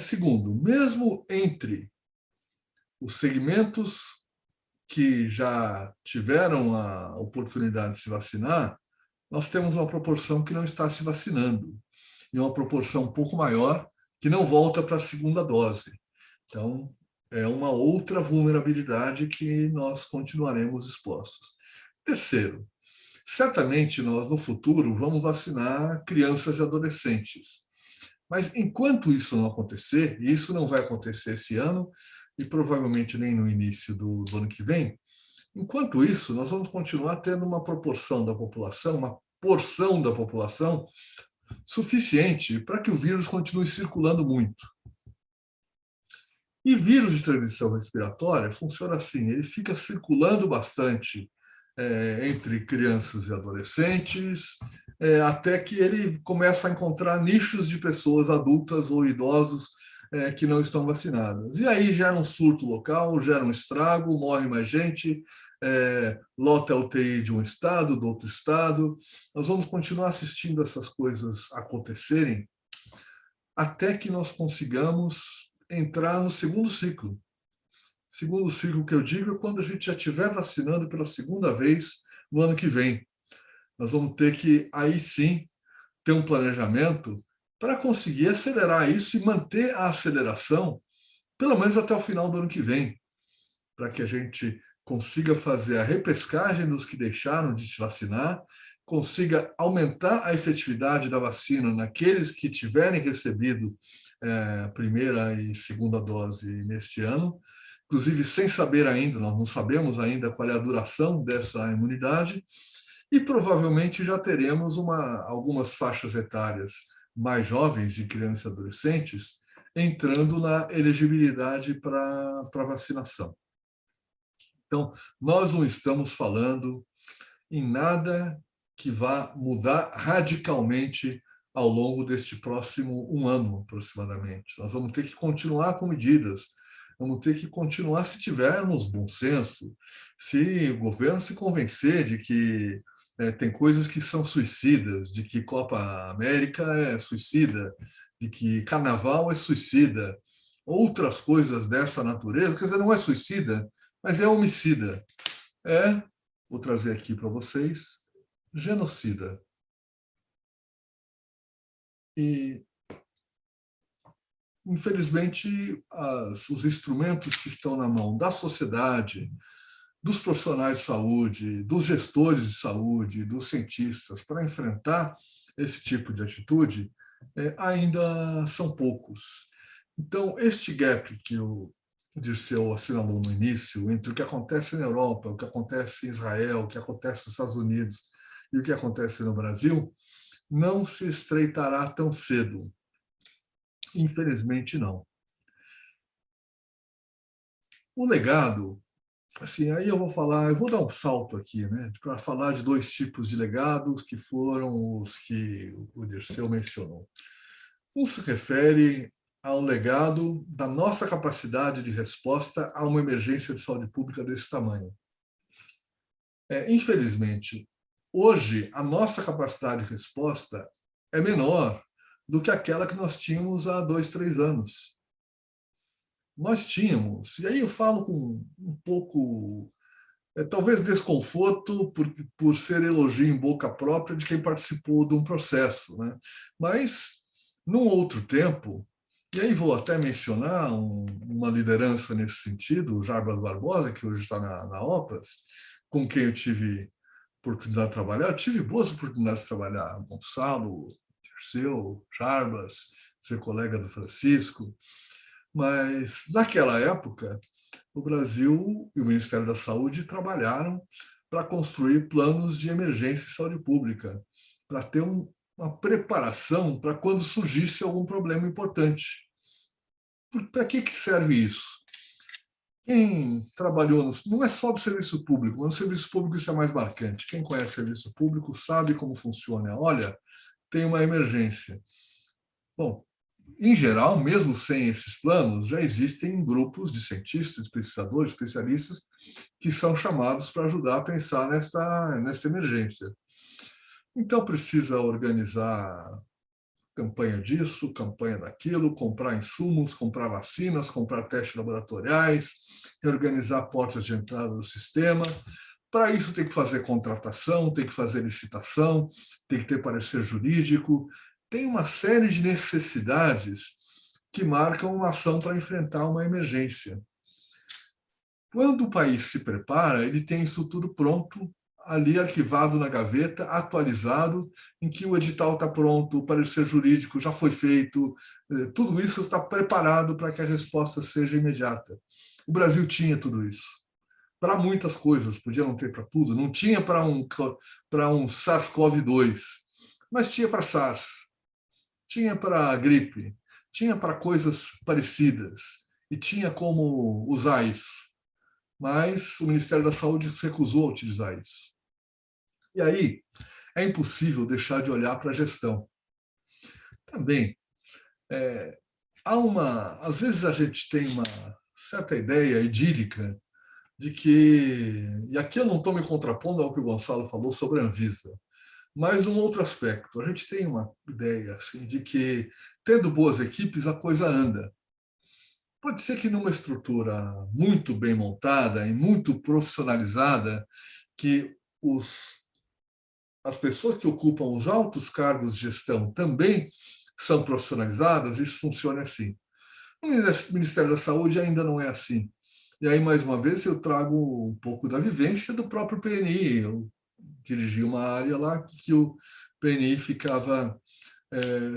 Segundo, mesmo entre os segmentos que já tiveram a oportunidade de se vacinar, nós temos uma proporção que não está se vacinando, e uma proporção um pouco maior que não volta para a segunda dose. Então, é uma outra vulnerabilidade que nós continuaremos expostos. Terceiro, certamente nós, no futuro, vamos vacinar crianças e adolescentes. Mas, enquanto isso não acontecer, e isso não vai acontecer esse ano, e provavelmente nem no início do ano que vem, enquanto isso, nós vamos continuar tendo uma proporção da população, uma porção da população suficiente para que o vírus continue circulando muito. E vírus de transmissão respiratória funciona assim, ele fica circulando bastante entre crianças e adolescentes, até que ele começa a encontrar nichos de pessoas adultas ou idosos que não estão vacinadas. E aí gera um surto local, gera um estrago, morre mais gente, lota a UTI de um estado, do outro estado. Nós vamos continuar assistindo essas coisas acontecerem até que nós consigamos entrar no segundo ciclo. Segundo ciclo que eu digo é quando a gente já estiver vacinando pela segunda vez no ano que vem. Nós vamos ter que, aí sim, ter um planejamento para conseguir acelerar isso e manter a aceleração pelo menos até o final do ano que vem, para que a gente consiga fazer a repescagem dos que deixaram de se vacinar, consiga aumentar a efetividade da vacina naqueles que tiverem recebido primeira e segunda dose neste ano, inclusive sem saber ainda, nós não sabemos ainda qual é a duração dessa imunidade, e provavelmente já teremos algumas faixas etárias mais jovens, de crianças e adolescentes, entrando na elegibilidade para vacinação. Então, nós não estamos falando em nada que vá mudar radicalmente ao longo deste próximo um ano, aproximadamente. Nós vamos ter que continuar com medidas, vamos ter que continuar se tivermos bom senso, se o governo se convencer de que tem coisas que são suicidas, de que Copa América é suicida, de que Carnaval é suicida, outras coisas dessa natureza, quer dizer, não é suicida, mas é homicida. Vou trazer aqui para vocês, genocida. E, infelizmente, os instrumentos que estão na mão da sociedade, dos profissionais de saúde, dos gestores de saúde, dos cientistas, para enfrentar esse tipo de atitude, ainda são poucos. Então, este gap que o Dirceu assinalou no início, entre o que acontece na Europa, o que acontece em Israel, o que acontece nos Estados Unidos e o que acontece no Brasil, não se estreitará tão cedo. Infelizmente, não. O legado, assim, aí eu vou dar um salto aqui, né, para falar de dois tipos de legados que foram os que o Dirceu mencionou. Um se refere ao legado da nossa capacidade de resposta a uma emergência de saúde pública desse tamanho. Infelizmente, hoje, a nossa capacidade de resposta é menor do que aquela que nós tínhamos há 2, 3 anos. Nós tínhamos, e aí eu falo com um pouco, talvez desconforto, por ser elogio em boca própria de quem participou de um processo, né? Mas, num outro tempo, e aí vou até mencionar uma liderança nesse sentido, o Jarbas Barbosa, que hoje está na OPAS, com quem eu tive oportunidade de trabalhar. Eu tive boas oportunidades de trabalhar. Gonçalo, Dirceu, Jarbas, ser colega do Francisco. Mas, naquela época, o Brasil e o Ministério da Saúde trabalharam para construir planos de emergência em saúde pública, para ter uma preparação para quando surgisse algum problema importante. Para que serve isso? Quem trabalhou, não é só do serviço público, mas no serviço público isso é mais marcante. Quem conhece serviço público sabe como funciona. Olha, tem uma emergência. Bom, em geral, mesmo sem esses planos, já existem grupos de cientistas, de pesquisadores, especialistas, que são chamados para ajudar a pensar nessa emergência. Então, precisa organizar campanha disso, campanha daquilo, comprar insumos, comprar vacinas, comprar testes laboratoriais, reorganizar portas de entrada do sistema. Para isso tem que fazer contratação, tem que fazer licitação, tem que ter parecer jurídico. Tem uma série de necessidades que marcam uma ação para enfrentar uma emergência. Quando o país se prepara, ele tem isso tudo pronto, ali arquivado na gaveta, atualizado, em que o edital está pronto, o parecer jurídico já foi feito, tudo isso está preparado para que a resposta seja imediata. O Brasil tinha tudo isso. Para muitas coisas, podia não ter para tudo, não tinha para um SARS-CoV-2, mas tinha para SARS, tinha para gripe, tinha para coisas parecidas, e tinha como usar isso. Mas o Ministério da Saúde se recusou a utilizar isso. E aí, é impossível deixar de olhar para a gestão. Também, às vezes a gente tem uma certa ideia idílica de que, e aqui eu não estou me contrapondo ao que o Gonçalo falou sobre a Anvisa, mas num outro aspecto, a gente tem uma ideia assim, de que, tendo boas equipes, a coisa anda. Pode ser que numa estrutura muito bem montada e muito profissionalizada, que as pessoas que ocupam os altos cargos de gestão também são profissionalizadas, isso funciona assim. O Ministério da Saúde ainda não é assim. E aí, mais uma vez, eu trago um pouco da vivência do próprio PNI. Eu dirigi uma área lá que o PNI ficava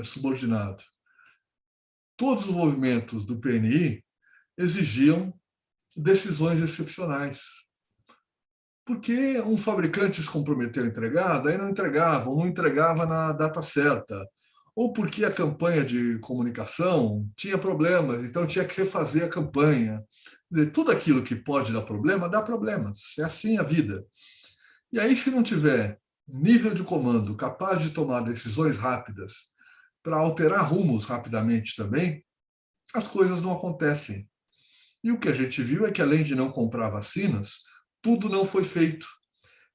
subordinado. Todos os movimentos do PNI exigiam decisões excepcionais. Porque um fabricante se comprometeu a entregar, daí não entregava, ou não entregava na data certa. Ou porque a campanha de comunicação tinha problemas, então tinha que refazer a campanha. Quer dizer, tudo aquilo que pode dar problema, dá problemas. É assim a vida. E aí, se não tiver nível de comando capaz de tomar decisões rápidas para alterar rumos rapidamente também, as coisas não acontecem. E o que a gente viu é que, além de não comprar vacinas, tudo não foi feito.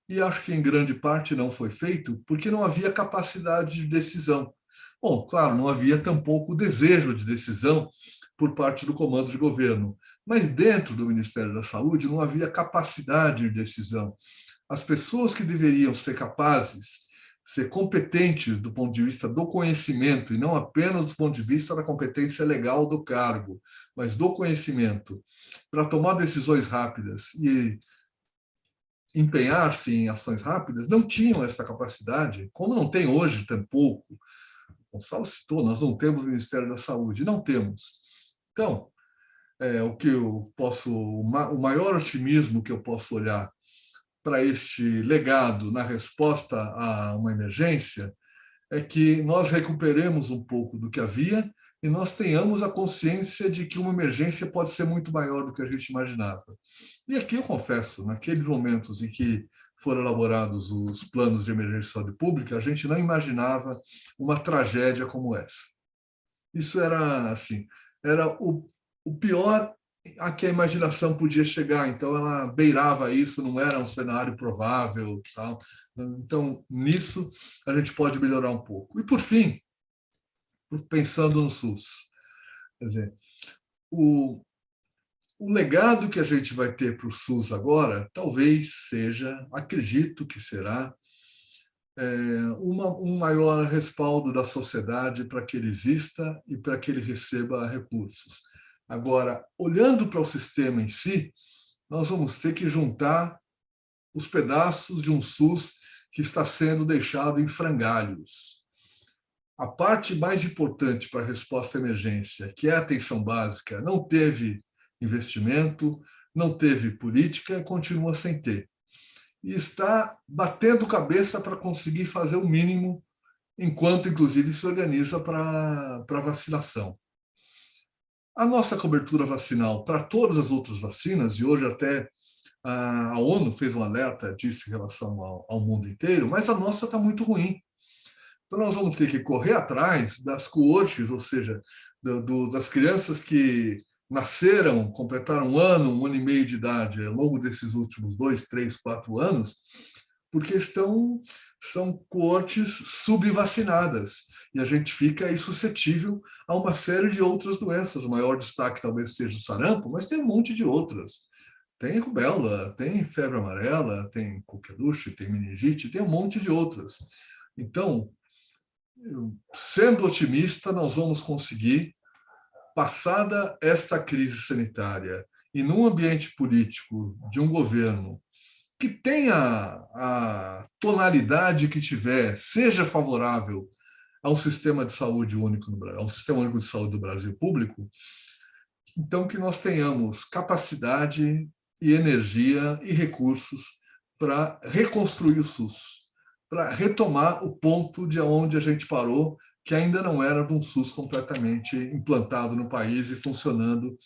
E acho que, em grande parte, não foi feito porque não havia capacidade de decisão. Bom, claro, não havia tampouco desejo de decisão por parte do comando de governo, mas dentro do Ministério da Saúde não havia capacidade de decisão. As pessoas que deveriam ser capazes, ser competentes do ponto de vista do conhecimento, e não apenas do ponto de vista da competência legal do cargo, mas do conhecimento, para tomar decisões rápidas e empenhar-se em ações rápidas, não tinham essa capacidade, como não tem hoje tampouco. O Gonçalo citou, nós não temos o Ministério da Saúde, não temos. Então, o que eu posso, o maior otimismo que eu posso olhar para este legado na resposta a uma emergência é que nós recuperemos um pouco do que havia e nós tenhamos a consciência de que uma emergência pode ser muito maior do que a gente imaginava. E aqui eu confesso, naqueles momentos em que foram elaborados os planos de emergência de saúde pública, a gente não imaginava uma tragédia como essa. Isso era assim, era o pior a que a imaginação podia chegar, então ela beirava isso, não era um cenário provável, tal. Então, nisso, a gente pode melhorar um pouco. E, por fim, pensando no SUS, quer dizer, o legado que a gente vai ter para o SUS agora, talvez seja, acredito que será, um maior respaldo da sociedade para que ele exista e para que ele receba recursos. Agora, olhando para o sistema em si, nós vamos ter que juntar os pedaços de um SUS que está sendo deixado em frangalhos. A parte mais importante para a resposta à emergência, que é a atenção básica, não teve investimento, não teve política e continua sem ter. E está batendo cabeça para conseguir fazer o mínimo, enquanto, inclusive, se organiza para a vacinação. A nossa cobertura vacinal para todas as outras vacinas, e hoje até a ONU fez um alerta disso em relação ao mundo inteiro, mas a nossa está muito ruim. Então, nós vamos ter que correr atrás das coortes, ou seja, das crianças que nasceram, completaram um ano e meio de idade ao longo desses últimos 2, 3, 4 anos, porque são coortes subvacinadas. E a gente fica aí suscetível a uma série de outras doenças. O maior destaque talvez seja o sarampo, mas tem um monte de outras. Tem rubéola, tem febre amarela, tem coqueluche, tem meningite, tem um monte de outras. Então, sendo otimista, nós vamos conseguir, passada esta crise sanitária e num ambiente político de um governo que tenha a tonalidade que tiver, seja favorável ao sistema de saúde único no Brasil, ao sistema único de saúde do Brasil público, então que nós tenhamos capacidade e energia e recursos para reconstruir o SUS, para retomar o ponto de onde a gente parou, que ainda não era de um SUS completamente implantado no país e funcionando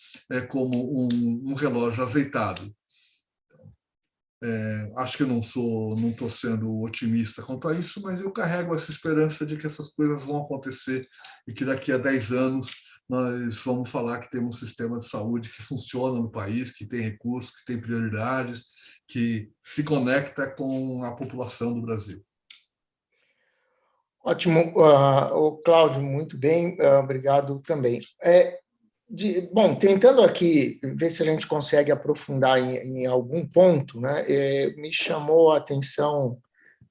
como um relógio azeitado. Acho que eu não estou sendo otimista quanto a isso, mas eu carrego essa esperança de que essas coisas vão acontecer e que daqui a 10 anos nós vamos falar que temos um sistema de saúde que funciona no país, que tem recursos, que tem prioridades, que se conecta com a população do Brasil. Ótimo, Cláudio, muito bem, obrigado também. Bom, tentando aqui ver se a gente consegue aprofundar em algum ponto, né, me chamou a atenção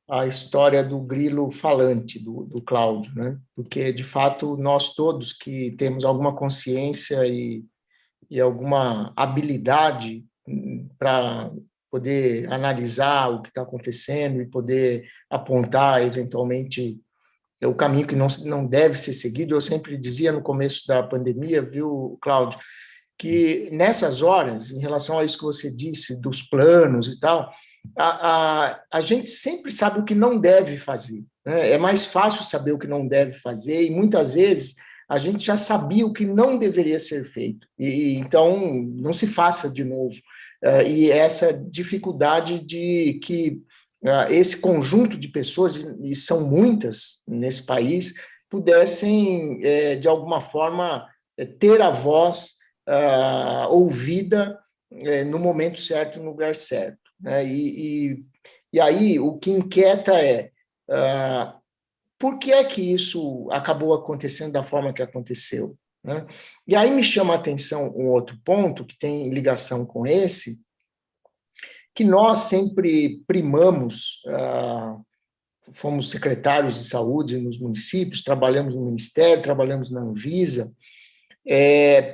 a história do grilo falante, do Cláudio, né, porque, de fato, nós todos que temos alguma consciência e alguma habilidade para poder analisar o que está acontecendo e poder apontar, eventualmente, o caminho que não deve ser seguido. Eu sempre dizia no começo da pandemia, viu, Cláudio, que nessas horas, em relação a isso que você disse, dos planos e tal, a gente sempre sabe o que não deve fazer, né? É mais fácil saber o que não deve fazer, e muitas vezes a gente já sabia o que não deveria ser feito, e então não se faça de novo. E essa dificuldade de que esse conjunto de pessoas, e são muitas nesse país, pudessem, de alguma forma, ter a voz ouvida no momento certo, no lugar certo, né? E aí o que inquieta é por que é que isso acabou acontecendo da forma que aconteceu, né? E aí me chama a atenção um outro ponto que tem ligação com esse, que nós sempre primamos, fomos secretários de saúde nos municípios, trabalhamos no Ministério, trabalhamos na Anvisa,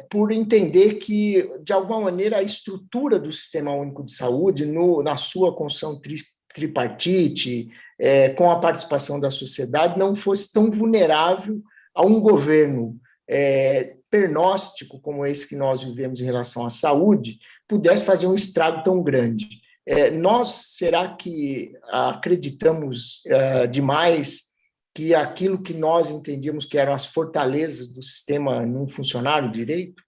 por entender que, de alguma maneira, a estrutura do Sistema Único de Saúde, na sua construção tripartite, com a participação da sociedade, não fosse tão vulnerável a um governo pernóstico como esse que nós vivemos em relação à saúde, pudesse fazer um estrago tão grande. Será que acreditamos demais que aquilo que nós entendíamos que eram as fortalezas do sistema não funcionaram direito?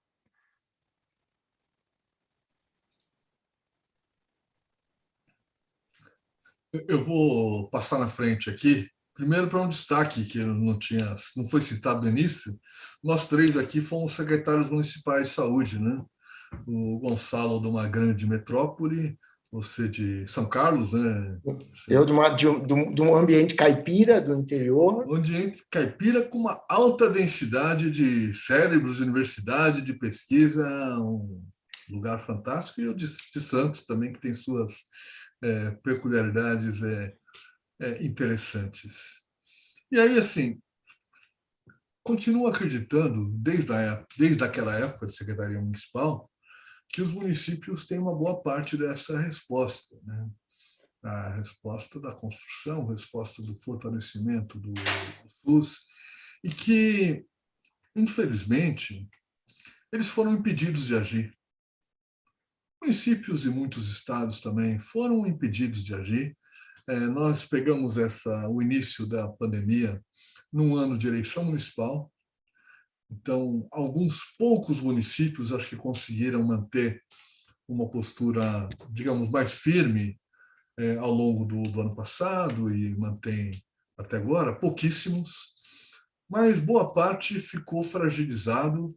Eu vou passar na frente aqui. Primeiro, para um destaque que não foi citado no início, nós três aqui fomos secretários municipais de saúde, né? O Gonçalo de uma grande metrópole, você de São Carlos, né? Eu de um ambiente caipira do interior. Um ambiente caipira com uma alta densidade de cérebros, de universidade, de pesquisa, um lugar fantástico. E o de Santos também, que tem suas peculiaridades interessantes. E aí, assim, continuo acreditando, desde aquela época de Secretaria Municipal, que os municípios têm uma boa parte dessa resposta, né? A resposta da construção, a resposta do fortalecimento do SUS, e que, infelizmente, eles foram impedidos de agir. Municípios e muitos estados também foram impedidos de agir. Nós pegamos o início da pandemia num ano de eleição municipal, então, alguns poucos municípios acho que conseguiram manter uma postura, digamos, mais firme ao longo do ano passado e mantém até agora, pouquíssimos, mas boa parte ficou fragilizado,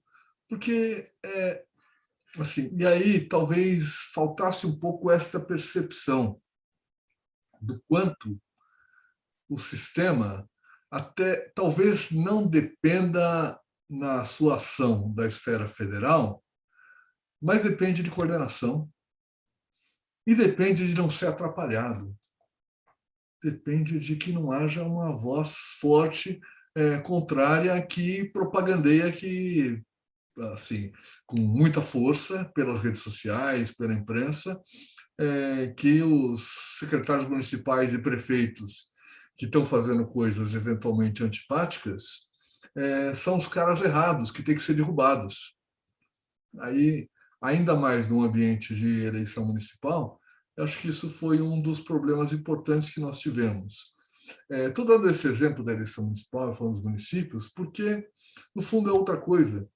porque, assim, e aí talvez faltasse um pouco esta percepção do quanto o sistema até talvez não dependa na sua ação da esfera federal, mas depende de coordenação e depende de não ser atrapalhado. Depende de que não haja uma voz forte contrária que propagandeia que, assim, com muita força pelas redes sociais, pela imprensa, que os secretários municipais e prefeitos que estão fazendo coisas eventualmente antipáticas são os caras errados, que têm que ser derrubados. Aí, ainda mais no ambiente de eleição municipal, eu acho que isso foi um dos problemas importantes que nós tivemos. Estou dando esse exemplo da eleição municipal, falando dos municípios, porque, no fundo, é outra coisa.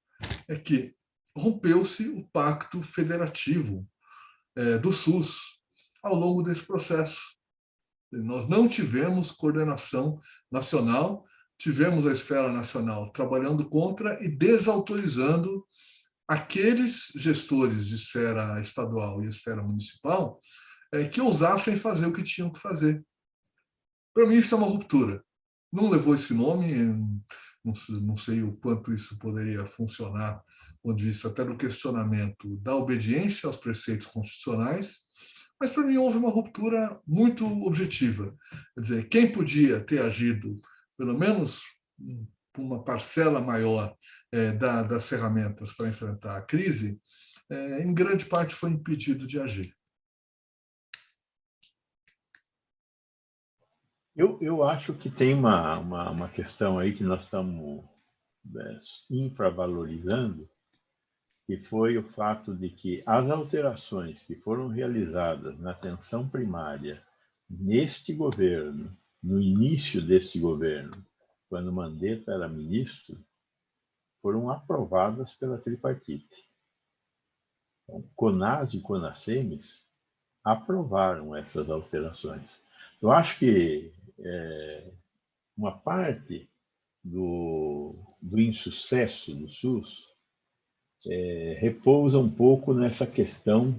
É que rompeu-se o pacto federativo do SUS ao longo desse processo. Nós não tivemos coordenação nacional, tivemos a esfera nacional trabalhando contra e desautorizando aqueles gestores de esfera estadual e esfera municipal que ousassem fazer o que tinham que fazer. Para mim, isso é uma ruptura. Não levou esse nome, não sei o quanto isso poderia funcionar, do ponto de vista até do questionamento da obediência aos preceitos constitucionais, mas para mim houve uma ruptura muito objetiva. Quer dizer, quem podia ter agido, pelo menos por uma parcela maior das ferramentas para enfrentar a crise, em grande parte foi impedido de agir. Eu acho que tem uma questão aí que nós estamos infravalorizando, que foi o fato de que as alterações que foram realizadas na atenção primária neste governo, no início deste governo, quando Mandetta era ministro, foram aprovadas pela tripartite. Então, CONAS e CONASEMES aprovaram essas alterações. Eu acho que uma parte do insucesso do SUS repousa um pouco nessa questão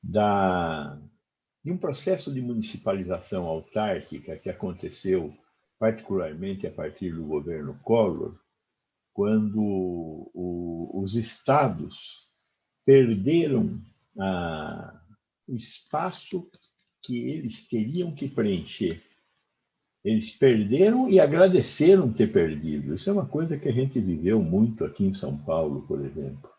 de um processo de municipalização autárquica que aconteceu particularmente a partir do governo Collor, quando os estados perderam o espaço que eles teriam que preencher. Eles perderam e agradeceram ter perdido. Isso é uma coisa que a gente viveu muito aqui em São Paulo, por exemplo.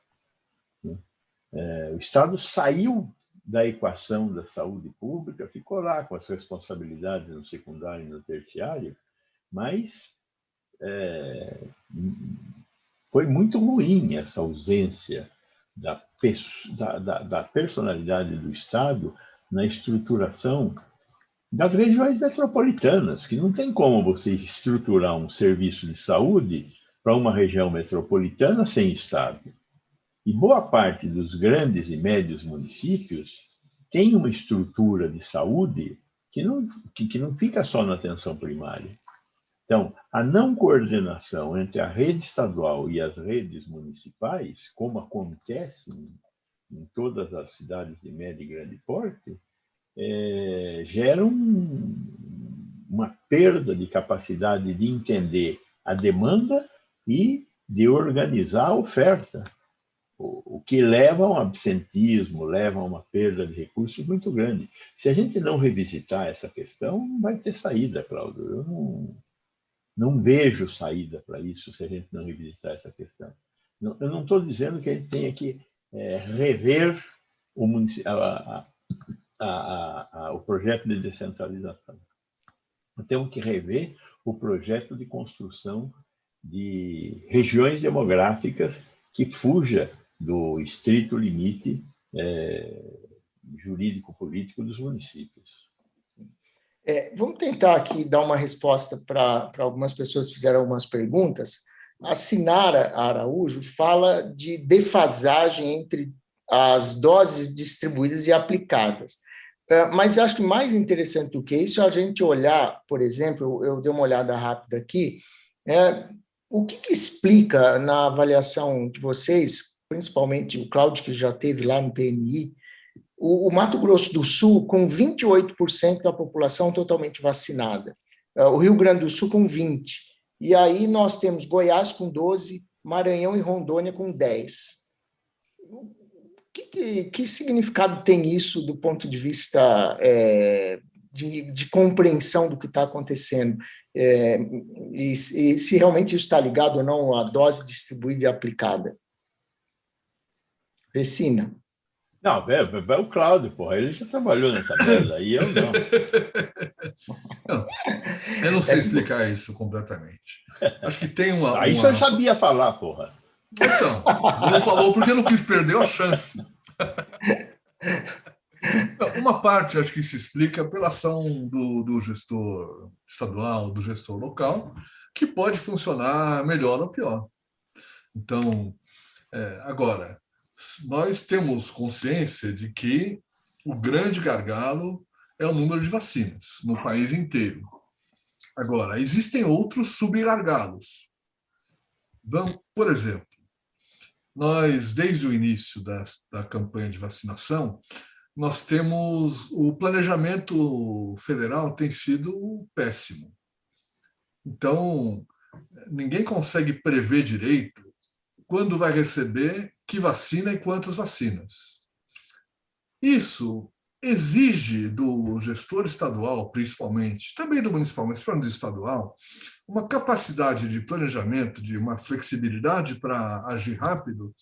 O Estado saiu da equação da saúde pública, ficou lá com as responsabilidades no secundário e no terciário, mas foi muito ruim essa ausência da personalidade do Estado na estruturação das regiões metropolitanas, que não tem como você estruturar um serviço de saúde para uma região metropolitana sem Estado. E boa parte dos grandes e médios municípios tem uma estrutura de saúde que não fica só na atenção primária. Então, a não coordenação entre a rede estadual e as redes municipais, como acontece em todas as cidades de médio e grande porte, gera uma perda de capacidade de entender a demanda e de organizar a oferta, o que leva a um absentismo, leva a uma perda de recursos muito grande. Se a gente não revisitar essa questão, não vai ter saída, Cláudio. Eu não vejo saída para isso se a gente não revisitar essa questão. Eu não estou dizendo que a gente tenha que rever o projeto de descentralização. Temos que rever o projeto de construção de regiões demográficas que fuja do estrito limite jurídico-político dos municípios. Vamos tentar aqui dar uma resposta para algumas pessoas que fizeram algumas perguntas. A Sinara Araújo fala de defasagem entre as doses distribuídas e aplicadas. Mas acho que mais interessante do que isso é a gente olhar, por exemplo, eu dei uma olhada rápida aqui, o que explica na avaliação de vocês, principalmente o Cláudio, que já esteve lá no PNI, o Mato Grosso do Sul com 28% da população totalmente vacinada, o Rio Grande do Sul com 20%, e aí nós temos Goiás com 12%, Maranhão e Rondônia com 10%. Que significado tem isso do ponto de vista de compreensão do que está acontecendo? E se realmente isso está ligado ou não à dose distribuída e aplicada? Vecina. Não, é o Cláudio, porra. Ele já trabalhou nessa merda aí, eu não. Não, eu não sei explicar isso completamente. Acho que tem uma... Isso eu sabia falar, porra. Então, não falou porque não quis perder a chance. Uma parte, acho que se explica pela ação do gestor estadual, do gestor local, que pode funcionar melhor ou pior. Então, agora, nós temos consciência de que o grande gargalo é o número de vacinas no país inteiro. Agora, existem outros subgargalos. Por exemplo, nós, desde o início da campanha de vacinação, nós temos o planejamento federal tem sido péssimo. Então, ninguém consegue prever direito quando vai receber que vacina e quantas vacinas. Isso exige do gestor estadual, principalmente, também do municipal, mas para o estadual, uma capacidade de planejamento, de uma flexibilidade para agir rápido,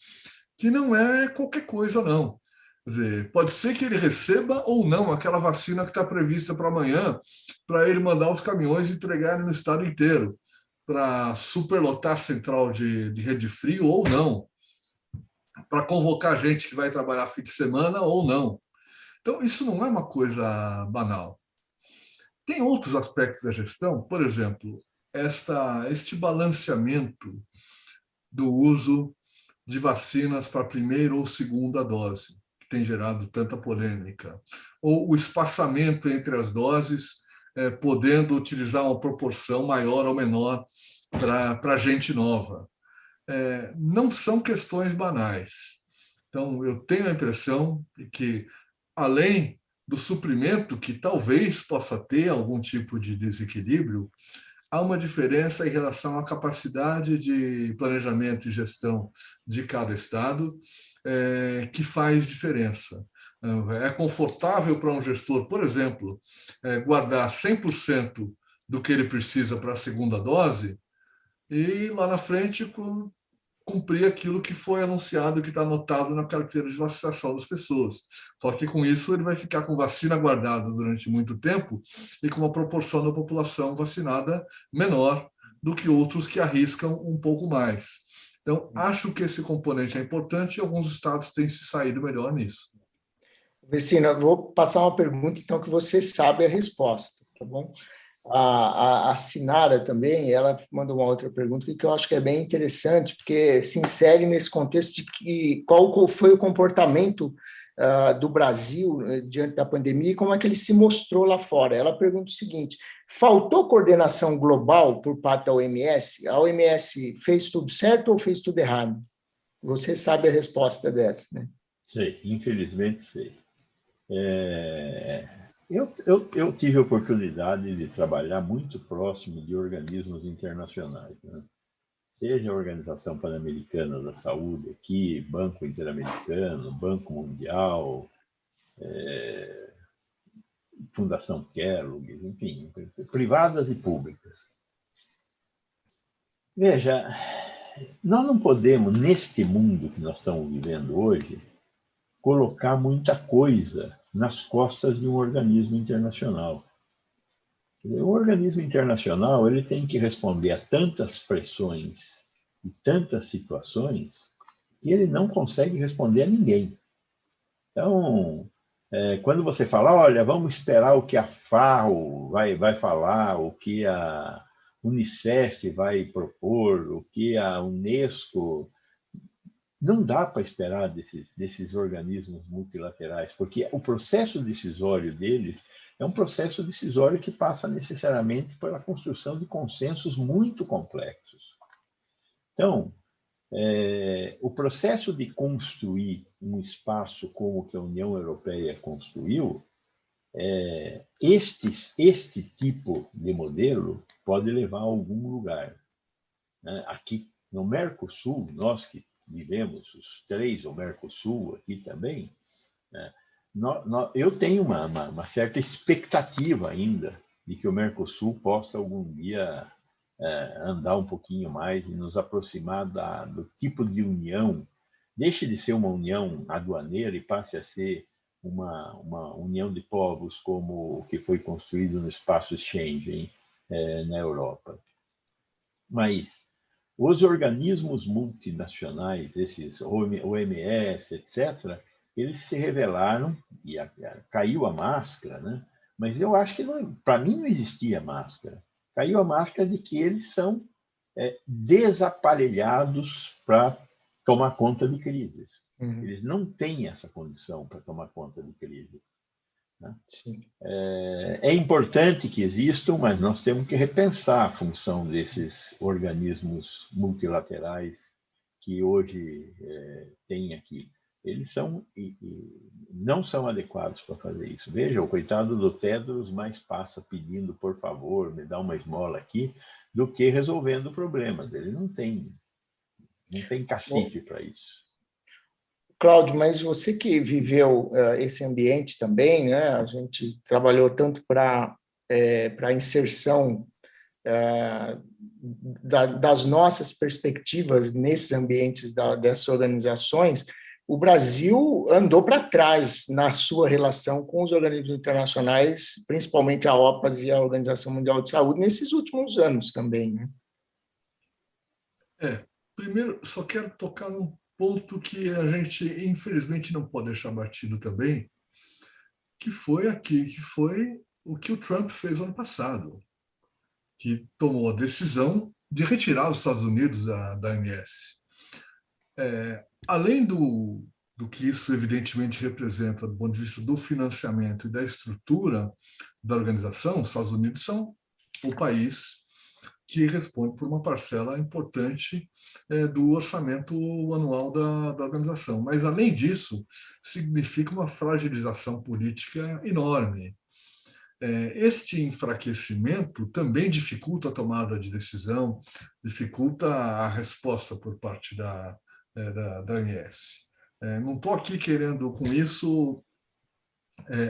que não é qualquer coisa, não. Quer dizer, pode ser que ele receba ou não aquela vacina que está prevista para amanhã, para ele mandar os caminhões entregarem no estado inteiro, para superlotar a central de rede frio ou não, para convocar gente que vai trabalhar fim de semana ou não. Então, isso não é uma coisa banal. Tem outros aspectos da gestão, por exemplo, este balanceamento do uso de vacinas para a primeira ou segunda dose, que tem gerado tanta polêmica, ou o espaçamento entre as doses, podendo utilizar uma proporção maior ou menor para gente nova. Não são questões banais. Então, eu tenho a impressão de que, além do suprimento, que talvez possa ter algum tipo de desequilíbrio, há uma diferença em relação à capacidade de planejamento e gestão de cada estado, que faz diferença. É confortável para um gestor, por exemplo, guardar 100% do que ele precisa para a segunda dose e, lá na frente, cumprir aquilo que foi anunciado, que está anotado na carteira de vacinação das pessoas. Só que, com isso, ele vai ficar com vacina guardada durante muito tempo e com uma proporção da população vacinada menor do que outros que arriscam um pouco mais. Então, acho que esse componente é importante e alguns estados têm se saído melhor nisso. Vecina, vou passar uma pergunta, então, que você sabe a resposta, tá bom? A Sinara também, ela mandou uma outra pergunta que eu acho que é bem interessante, porque se insere nesse contexto de que qual foi o comportamento do Brasil diante da pandemia e como é que ele se mostrou lá fora. Ela pergunta o seguinte: faltou coordenação global por parte da OMS? A OMS fez tudo certo ou fez tudo errado? Você sabe a resposta dessa, né? Sei, infelizmente sei. Eu tive a oportunidade de trabalhar muito próximo de organismos internacionais, né? Seja a Organização Pan-Americana da Saúde aqui, Banco Interamericano, Banco Mundial, Fundação Kellogg, enfim, privadas e públicas. Veja, nós não podemos, neste mundo que nós estamos vivendo hoje, colocar muita coisa nas costas de um organismo internacional. O organismo internacional ele tem que responder a tantas pressões e tantas situações que ele não consegue responder a ninguém. Então, quando você fala, olha, vamos esperar o que a FAO vai falar, o que a Unicef vai propor, o que a Unesco... Não dá para esperar desses organismos multilaterais, porque o processo decisório deles é um processo decisório que passa necessariamente pela construção de consensos muito complexos. Então, o processo de construir um espaço como o que a União Europeia construiu, este tipo de modelo pode levar a algum lugar. Aqui no Mercosul, nós que vivemos os três, o Mercosul aqui também, eu tenho uma certa expectativa ainda de que o Mercosul possa algum dia andar um pouquinho mais e nos aproximar do tipo de união, deixe de ser uma união aduaneira e passe a ser uma união de povos como o que foi construído no espaço Schengen na Europa. Mas os organismos multinacionais, esses OMS, etc., eles se revelaram, e caiu a máscara, né? Mas eu acho que, para mim, não existia máscara. Caiu a máscara de que eles são desaparelhados para tomar conta de crises. Eles não têm essa condição para tomar conta de crise. né? Sim. É importante que existam, mas nós temos que repensar a função desses organismos multilaterais que hoje tem aqui. Eles não são adequados para fazer isso. Veja, o coitado do Tedros mais passa pedindo, por favor, me dá uma esmola aqui, do que resolvendo problemas. Ele não tem cacife para isso. Cláudio, mas você que viveu esse ambiente também, né? A gente trabalhou tanto para a inserção das nossas perspectivas nesses ambientes dessas organizações. O Brasil andou para trás na sua relação com os organismos internacionais, principalmente a OPAS e a Organização Mundial de Saúde, nesses últimos anos também, né? Primeiro, só quero tocar num ponto que a gente, infelizmente, não pode deixar batido também, que foi o que o Trump fez ano passado, que tomou a decisão de retirar os Estados Unidos da OMS. Além do que isso evidentemente representa do ponto de vista do financiamento e da estrutura da organização, os Estados Unidos são o país que responde por uma parcela importante do orçamento anual da organização. Mas, além disso, significa uma fragilização política enorme. Este enfraquecimento também dificulta a tomada de decisão, dificulta a resposta por parte da OMS. Não estou aqui querendo, com isso,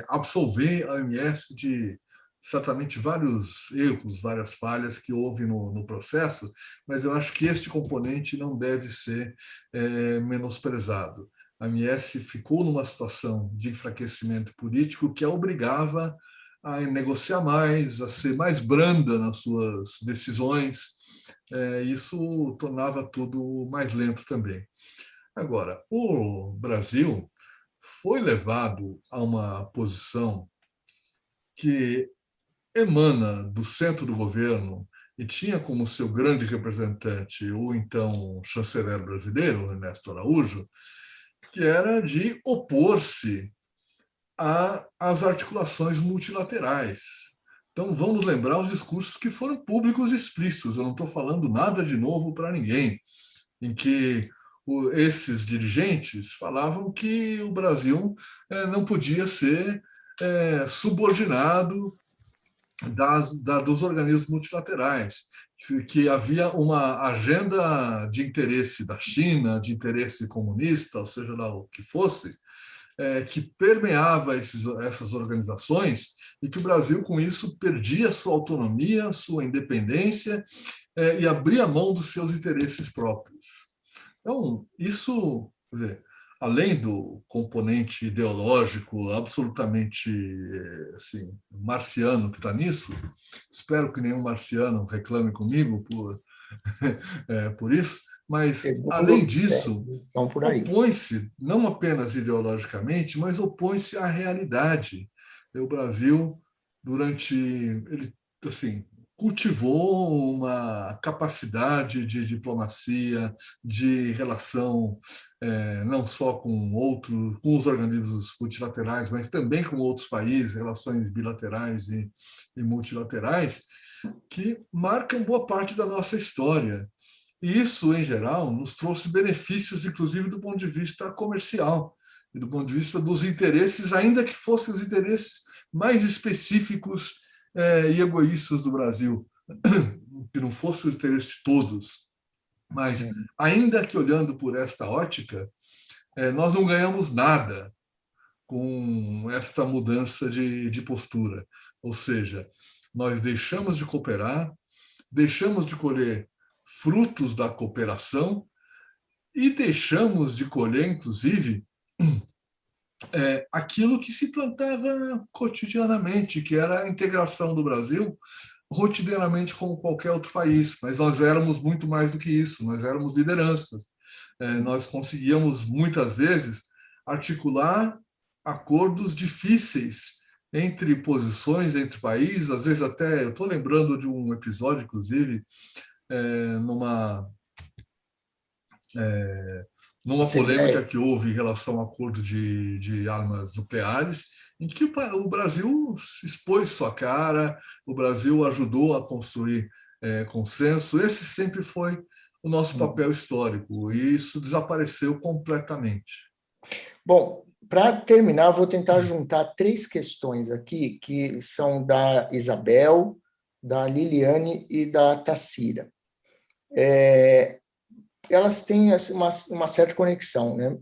absolver a OMS de certamente vários erros, várias falhas que houve no processo, mas eu acho que este componente não deve ser menosprezado. A OMS ficou numa situação de enfraquecimento político que a obrigava a negociar mais, a ser mais branda nas suas decisões. Isso tornava tudo mais lento também. Agora, o Brasil foi levado a uma posição que emana do centro do governo e tinha como seu grande representante o então chanceler brasileiro, Ernesto Araújo, que era de opor-se às articulações multilaterais. Então, vamos lembrar os discursos que foram públicos e explícitos. Eu não estou falando nada de novo para ninguém, em que esses dirigentes falavam que o Brasil não podia ser subordinado dos organismos multilaterais, que havia uma agenda de interesse da China, de interesse comunista, ou seja lá o que fosse, que permeava essas organizações e que o Brasil, com isso, perdia sua autonomia, sua independência e abria mão dos seus interesses próprios. Então, isso, quer dizer, além do componente ideológico absolutamente assim, marciano que está nisso, espero que nenhum marciano reclame comigo por isso, mas, além disso, opõe-se, não apenas ideologicamente, mas opõe-se à realidade. O Brasil, ele cultivou uma capacidade de diplomacia, de relação não só com os organismos multilaterais, mas também com outros países, relações bilaterais e multilaterais, que marcam boa parte da nossa história. E isso, em geral, nos trouxe benefícios, inclusive do ponto de vista comercial e do ponto de vista dos interesses, ainda que fossem os interesses mais específicos e egoístas do Brasil, que não fosse o interesse de todos. Mas, ainda que olhando por esta ótica, nós não ganhamos nada com esta mudança de postura. Ou seja, nós deixamos de cooperar, deixamos de colher frutos da cooperação e deixamos de colher, inclusive, aquilo que se plantava cotidianamente, que era a integração do Brasil rotineiramente como qualquer outro país. Mas nós éramos muito mais do que isso, nós éramos lideranças. Nós conseguíamos, muitas vezes, articular acordos difíceis entre posições, entre países, às vezes até, eu estou lembrando de um episódio, inclusive, numa Essa polêmica ideia. que houve em relação ao acordo de armas nucleares, em que o Brasil expôs sua cara, o Brasil ajudou a construir consenso. Esse sempre foi o nosso papel histórico, e isso desapareceu completamente. Bom, para terminar, eu vou tentar juntar 3 questões aqui, que são da Isabel, da Liliane e da Tacira. Elas têm assim, uma certa conexão, né?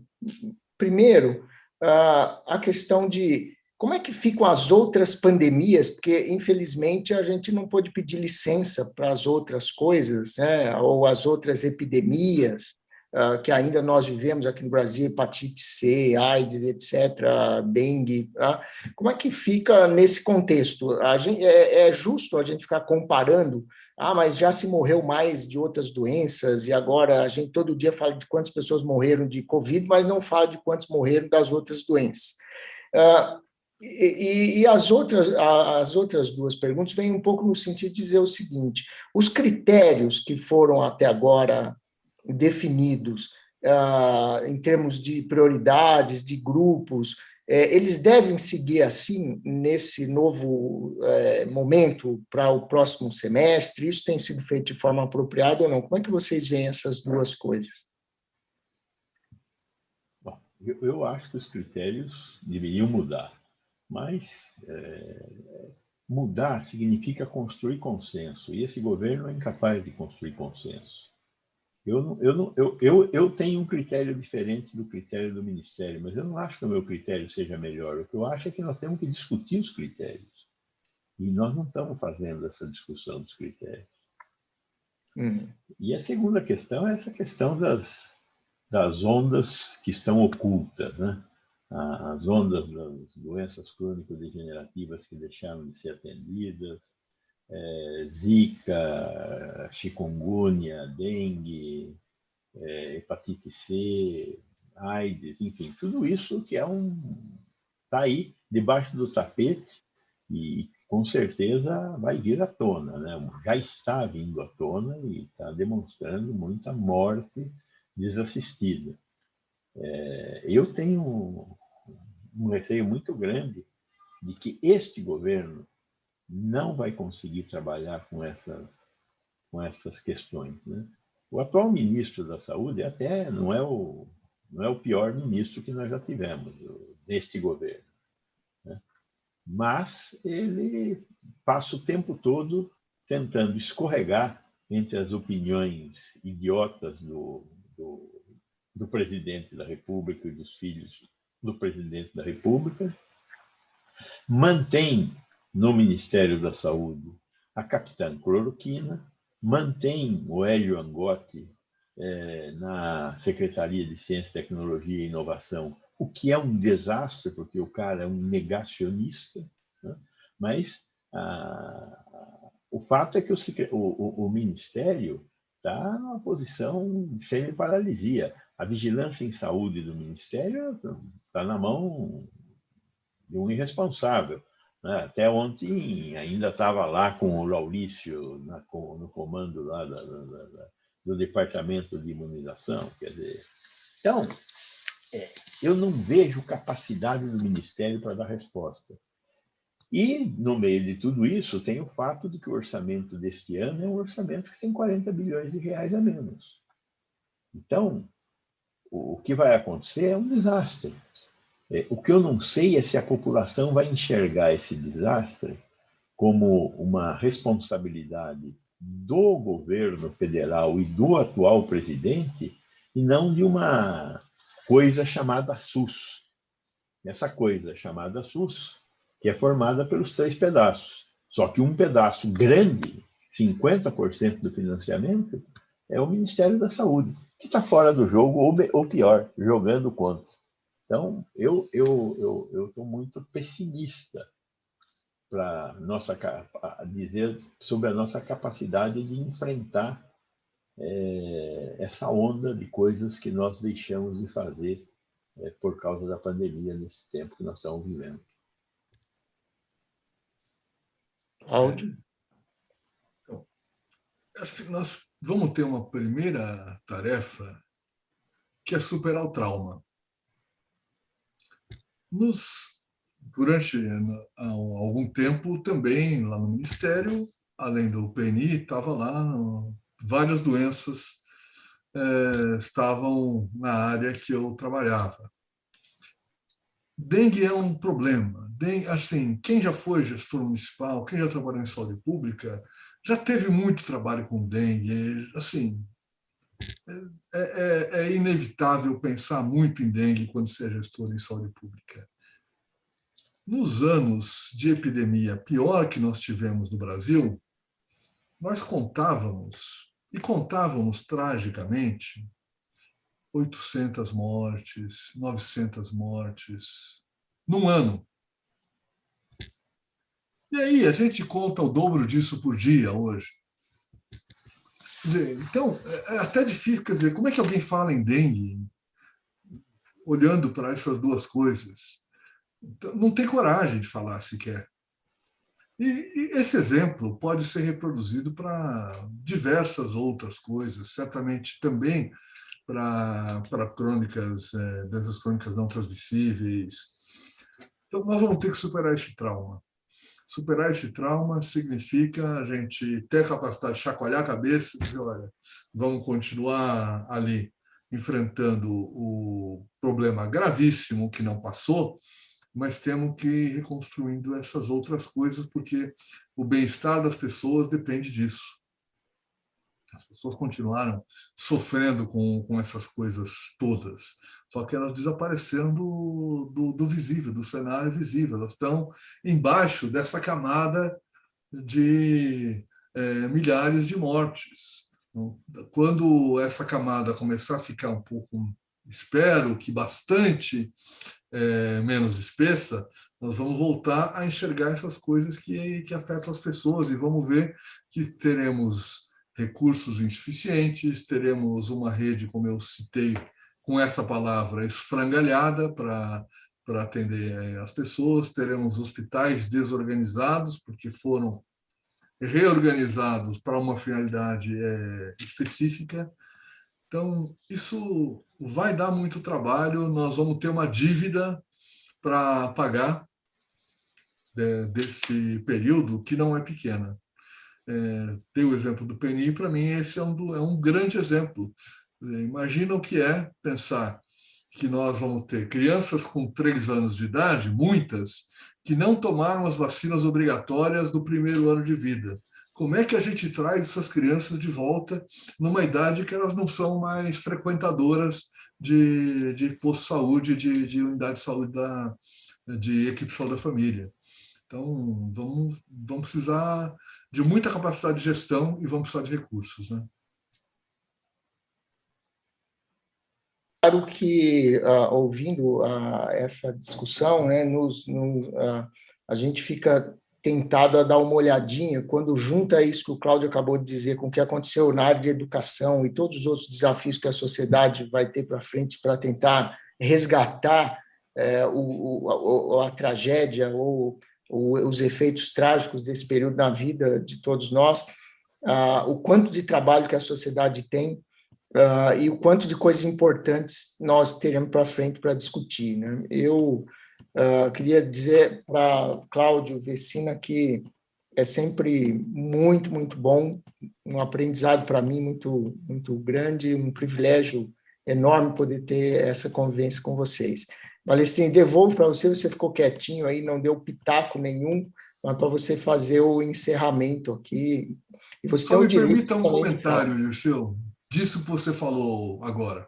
Primeiro, a questão de como é que ficam as outras pandemias, porque, infelizmente, a gente não pôde pedir licença para as outras coisas, né? Ou as outras epidemias, que ainda nós vivemos aqui no Brasil, hepatite C, AIDS, etc., dengue. Tá? Como é que fica nesse contexto? É justo a gente ficar comparando mas já se morreu mais de outras doenças, e agora a gente todo dia fala de quantas pessoas morreram de Covid, mas não fala de quantos morreram das outras doenças. E as outras 2 perguntas vêm um pouco no sentido de dizer o seguinte: os critérios que foram até agora definidos em termos de prioridades, de grupos, eles devem seguir assim nesse novo momento para o próximo semestre? Isso tem sido feito de forma apropriada ou não? Como é que vocês veem essas 2 coisas? Bom, eu acho que os critérios deveriam mudar, mas mudar significa construir consenso, e esse governo é incapaz de construir consenso. Eu tenho um critério diferente do critério do Ministério, mas eu não acho que o meu critério seja melhor. O que eu acho é que nós temos que discutir os critérios. E nós não estamos fazendo essa discussão dos critérios. E a segunda questão é essa questão das ondas que estão ocultas, né? As ondas das doenças crônico-degenerativas que deixaram de ser atendidas, Zika, chikungunya, dengue, hepatite C, AIDS, enfim, tudo isso que está aí debaixo do tapete e com certeza vai vir à tona, né? Já está vindo à tona e está demonstrando muita morte desassistida. Eu tenho um receio muito grande de que este governo não vai conseguir trabalhar com essas questões, né? O atual ministro da Saúde até não é o pior ministro que nós já tivemos neste governo, né? Mas ele passa o tempo todo tentando escorregar entre as opiniões idiotas do presidente da República e dos filhos do presidente da República, mantém no Ministério da Saúde a capitã cloroquina, mantém o Hélio Angotti na Secretaria de Ciência, Tecnologia e Inovação, o que é um desastre, porque o cara é um negacionista, né? Mas o fato é que o Ministério está numa posição de semi-paralisia. A vigilância em saúde do Ministério está na mão de um irresponsável, né? Até ontem ainda estava lá com o Laurício no comando lá do Departamento de Imunização. Quer dizer, então, eu não vejo capacidade do Ministério para dar resposta. E, no meio de tudo isso, tem o fato de que o orçamento deste ano é um orçamento que tem 40 bilhões de reais a menos. Então, o que vai acontecer é um desastre. O que eu não sei é se a população vai enxergar esse desastre como uma responsabilidade do governo federal e do atual presidente, e não de uma coisa chamada SUS. Essa coisa chamada SUS, que é formada pelos 3 pedaços. Só que um pedaço grande, 50% do financiamento, é o Ministério da Saúde, que está fora do jogo, ou pior, jogando contra. Então, eu estou muito pessimista para dizer sobre a nossa capacidade de enfrentar essa onda de coisas que nós deixamos de fazer por causa da pandemia nesse tempo que nós estamos vivendo. Áudio. Acho que nós vamos ter uma primeira tarefa que é superar o trauma. Durante algum tempo, também, lá no Ministério, além do PNI, estava lá, várias doenças estavam na área que eu trabalhava. Dengue é um problema. Assim, quem já foi gestor municipal, quem já trabalhou em saúde pública, já teve muito trabalho com dengue. Assim, é inevitável pensar muito em dengue quando você é gestor em saúde pública. Nos anos de epidemia pior que nós tivemos no Brasil, nós contávamos tragicamente, 800 mortes, 900 mortes, num ano. E aí, a gente conta o dobro disso por dia hoje. Quer dizer, então, é até difícil, quer dizer, como é que alguém fala em dengue olhando para essas duas coisas? Então, não tem coragem de falar sequer. E esse exemplo pode ser reproduzido para diversas outras coisas, certamente também para crônicas, dessas crônicas não transmissíveis. Então, nós vamos ter que superar esse trauma. Superar esse trauma significa a gente ter a capacidade de chacoalhar a cabeça e dizer, olha, vamos continuar ali enfrentando o problema gravíssimo que não passou, mas temos que ir reconstruindo essas outras coisas, porque o bem-estar das pessoas depende disso. As pessoas continuaram sofrendo com essas coisas todas, só que elas desapareceram do visível, do cenário visível. Elas estão embaixo dessa camada de milhares de mortes. Quando essa camada começar a ficar um pouco, espero que bastante menos espessa, nós vamos voltar a enxergar essas coisas que afetam as pessoas e vamos ver que teremos recursos insuficientes, teremos uma rede, como eu citei, com essa palavra, esfrangalhada para atender as pessoas, teremos hospitais desorganizados, porque foram reorganizados para uma finalidade específica. Então, isso vai dar muito trabalho, nós vamos ter uma dívida para pagar desse período que não é pequena. Tem o exemplo do PNI, para mim esse é um grande exemplo. Imagina o que é pensar que nós vamos ter crianças com 3 anos de idade, muitas, que não tomaram as vacinas obrigatórias do primeiro ano de vida. Como é que a gente traz essas crianças de volta numa idade que elas não são mais frequentadoras de posto de saúde, de unidade de saúde, de equipe de saúde da família? Então, vamos precisar de muita capacidade de gestão e vamos precisar de recursos, né? Claro que, ouvindo essa discussão, né, a gente fica tentado a dar uma olhadinha, quando junta isso que o Cláudio acabou de dizer com o que aconteceu na área de educação e todos os outros desafios que a sociedade vai ter para frente para tentar resgatar a tragédia ou os efeitos trágicos desse período na vida de todos nós, o quanto de trabalho que a sociedade tem e o quanto de coisas importantes nós teremos para frente para discutir, né? Eu queria dizer para Cláudio Vecina que é sempre muito, muito bom, um aprendizado para mim muito, muito grande, um privilégio enorme poder ter essa convivência com vocês. Balestrinho, devolvo para você, você ficou quietinho aí, não deu pitaco nenhum, mas para você fazer o encerramento aqui. E você só me permita um comentário, Dirceu, disso que você falou agora.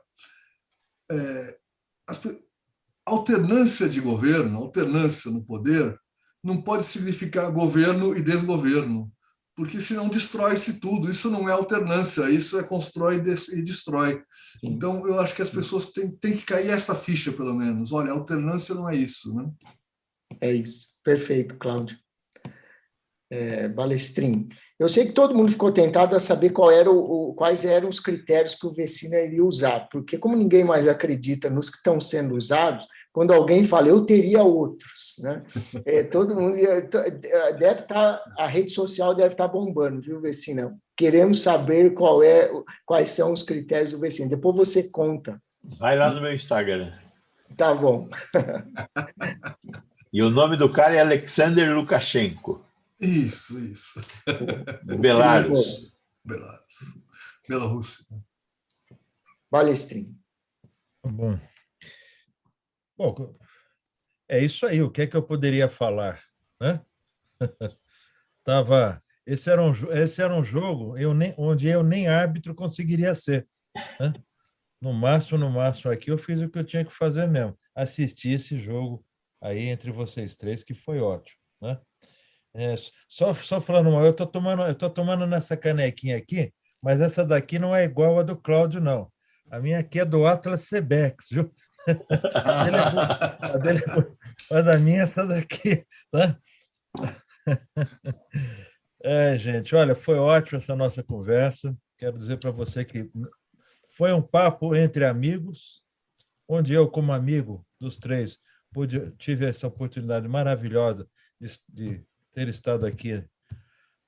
Alternância de governo, alternância no poder, não pode significar governo e desgoverno, porque senão destrói-se tudo. Isso não é alternância, isso é constrói e destrói. Então, eu acho que as pessoas têm que cair esta ficha, pelo menos. Olha, alternância não é isso, né? É isso. Perfeito, Cláudio. Balestrin. Eu sei que todo mundo ficou tentado a saber quais eram os critérios que o Vecina iria usar, porque como ninguém mais acredita nos que estão sendo usados, quando alguém fala, eu teria outros, né? Todo mundo deve estar, a rede social deve estar bombando, viu, Vecina? Queremos saber quais são os critérios do Vecina. Depois você conta Vai lá no meu Instagram. Tá bom. E o nome do cara é Alexander Lukashenko, Isso. Belarus. Bielorrússia. Balestrin. Bom. Bom, é isso aí. O que é que eu poderia falar, né? Esse era um jogo onde eu nem árbitro conseguiria ser, né? No máximo aqui eu fiz o que eu tinha que fazer mesmo, assistir esse jogo aí entre vocês três, que foi ótimo, né? Só falando uma, eu tô tomando nessa canequinha aqui, mas essa daqui não é igual a do Cláudio, não. A minha aqui é do Atlas Cebex, viu? A dele mas a minha é essa daqui, tá? Gente, olha, foi ótimo essa nossa conversa. Quero dizer para você que foi um papo entre amigos, onde eu, como amigo dos três, tive essa oportunidade maravilhosa de ter estado aqui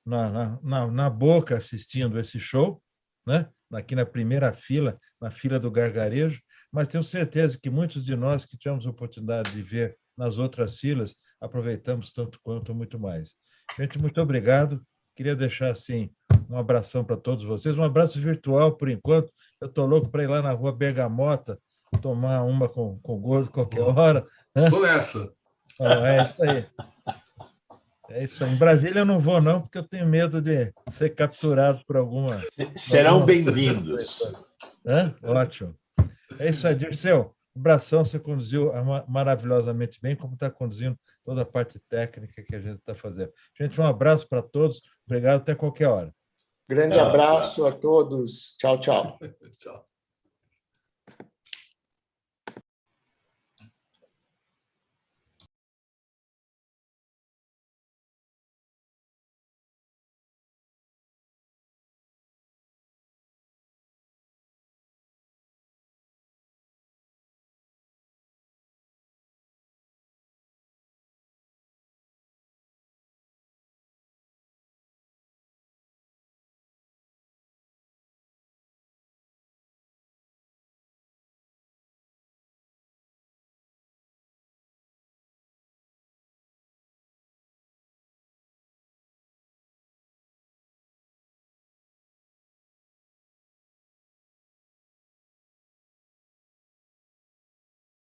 na boca assistindo esse show, né? Aqui na primeira fila, na fila do gargarejo, mas tenho certeza que muitos de nós que tivemos a oportunidade de ver nas outras filas, aproveitamos tanto quanto, muito mais. Gente, muito obrigado. Queria deixar, assim, um abração para todos vocês, um abraço virtual, por enquanto. Eu estou louco para ir lá na rua Bergamota, tomar uma com gosto qualquer hora. Estou nessa. É isso aí. É isso aí. Em Brasília eu não vou, não, porque eu tenho medo de ser capturado por alguma... Serão bem-vindos. Ótimo. É isso aí, Dirceu. Um abração, você conduziu maravilhosamente bem, como está conduzindo toda a parte técnica que a gente está fazendo. Gente, um abraço para todos. Obrigado, até qualquer hora. Grande abraço a todos. Tchau, tchau. Tchau.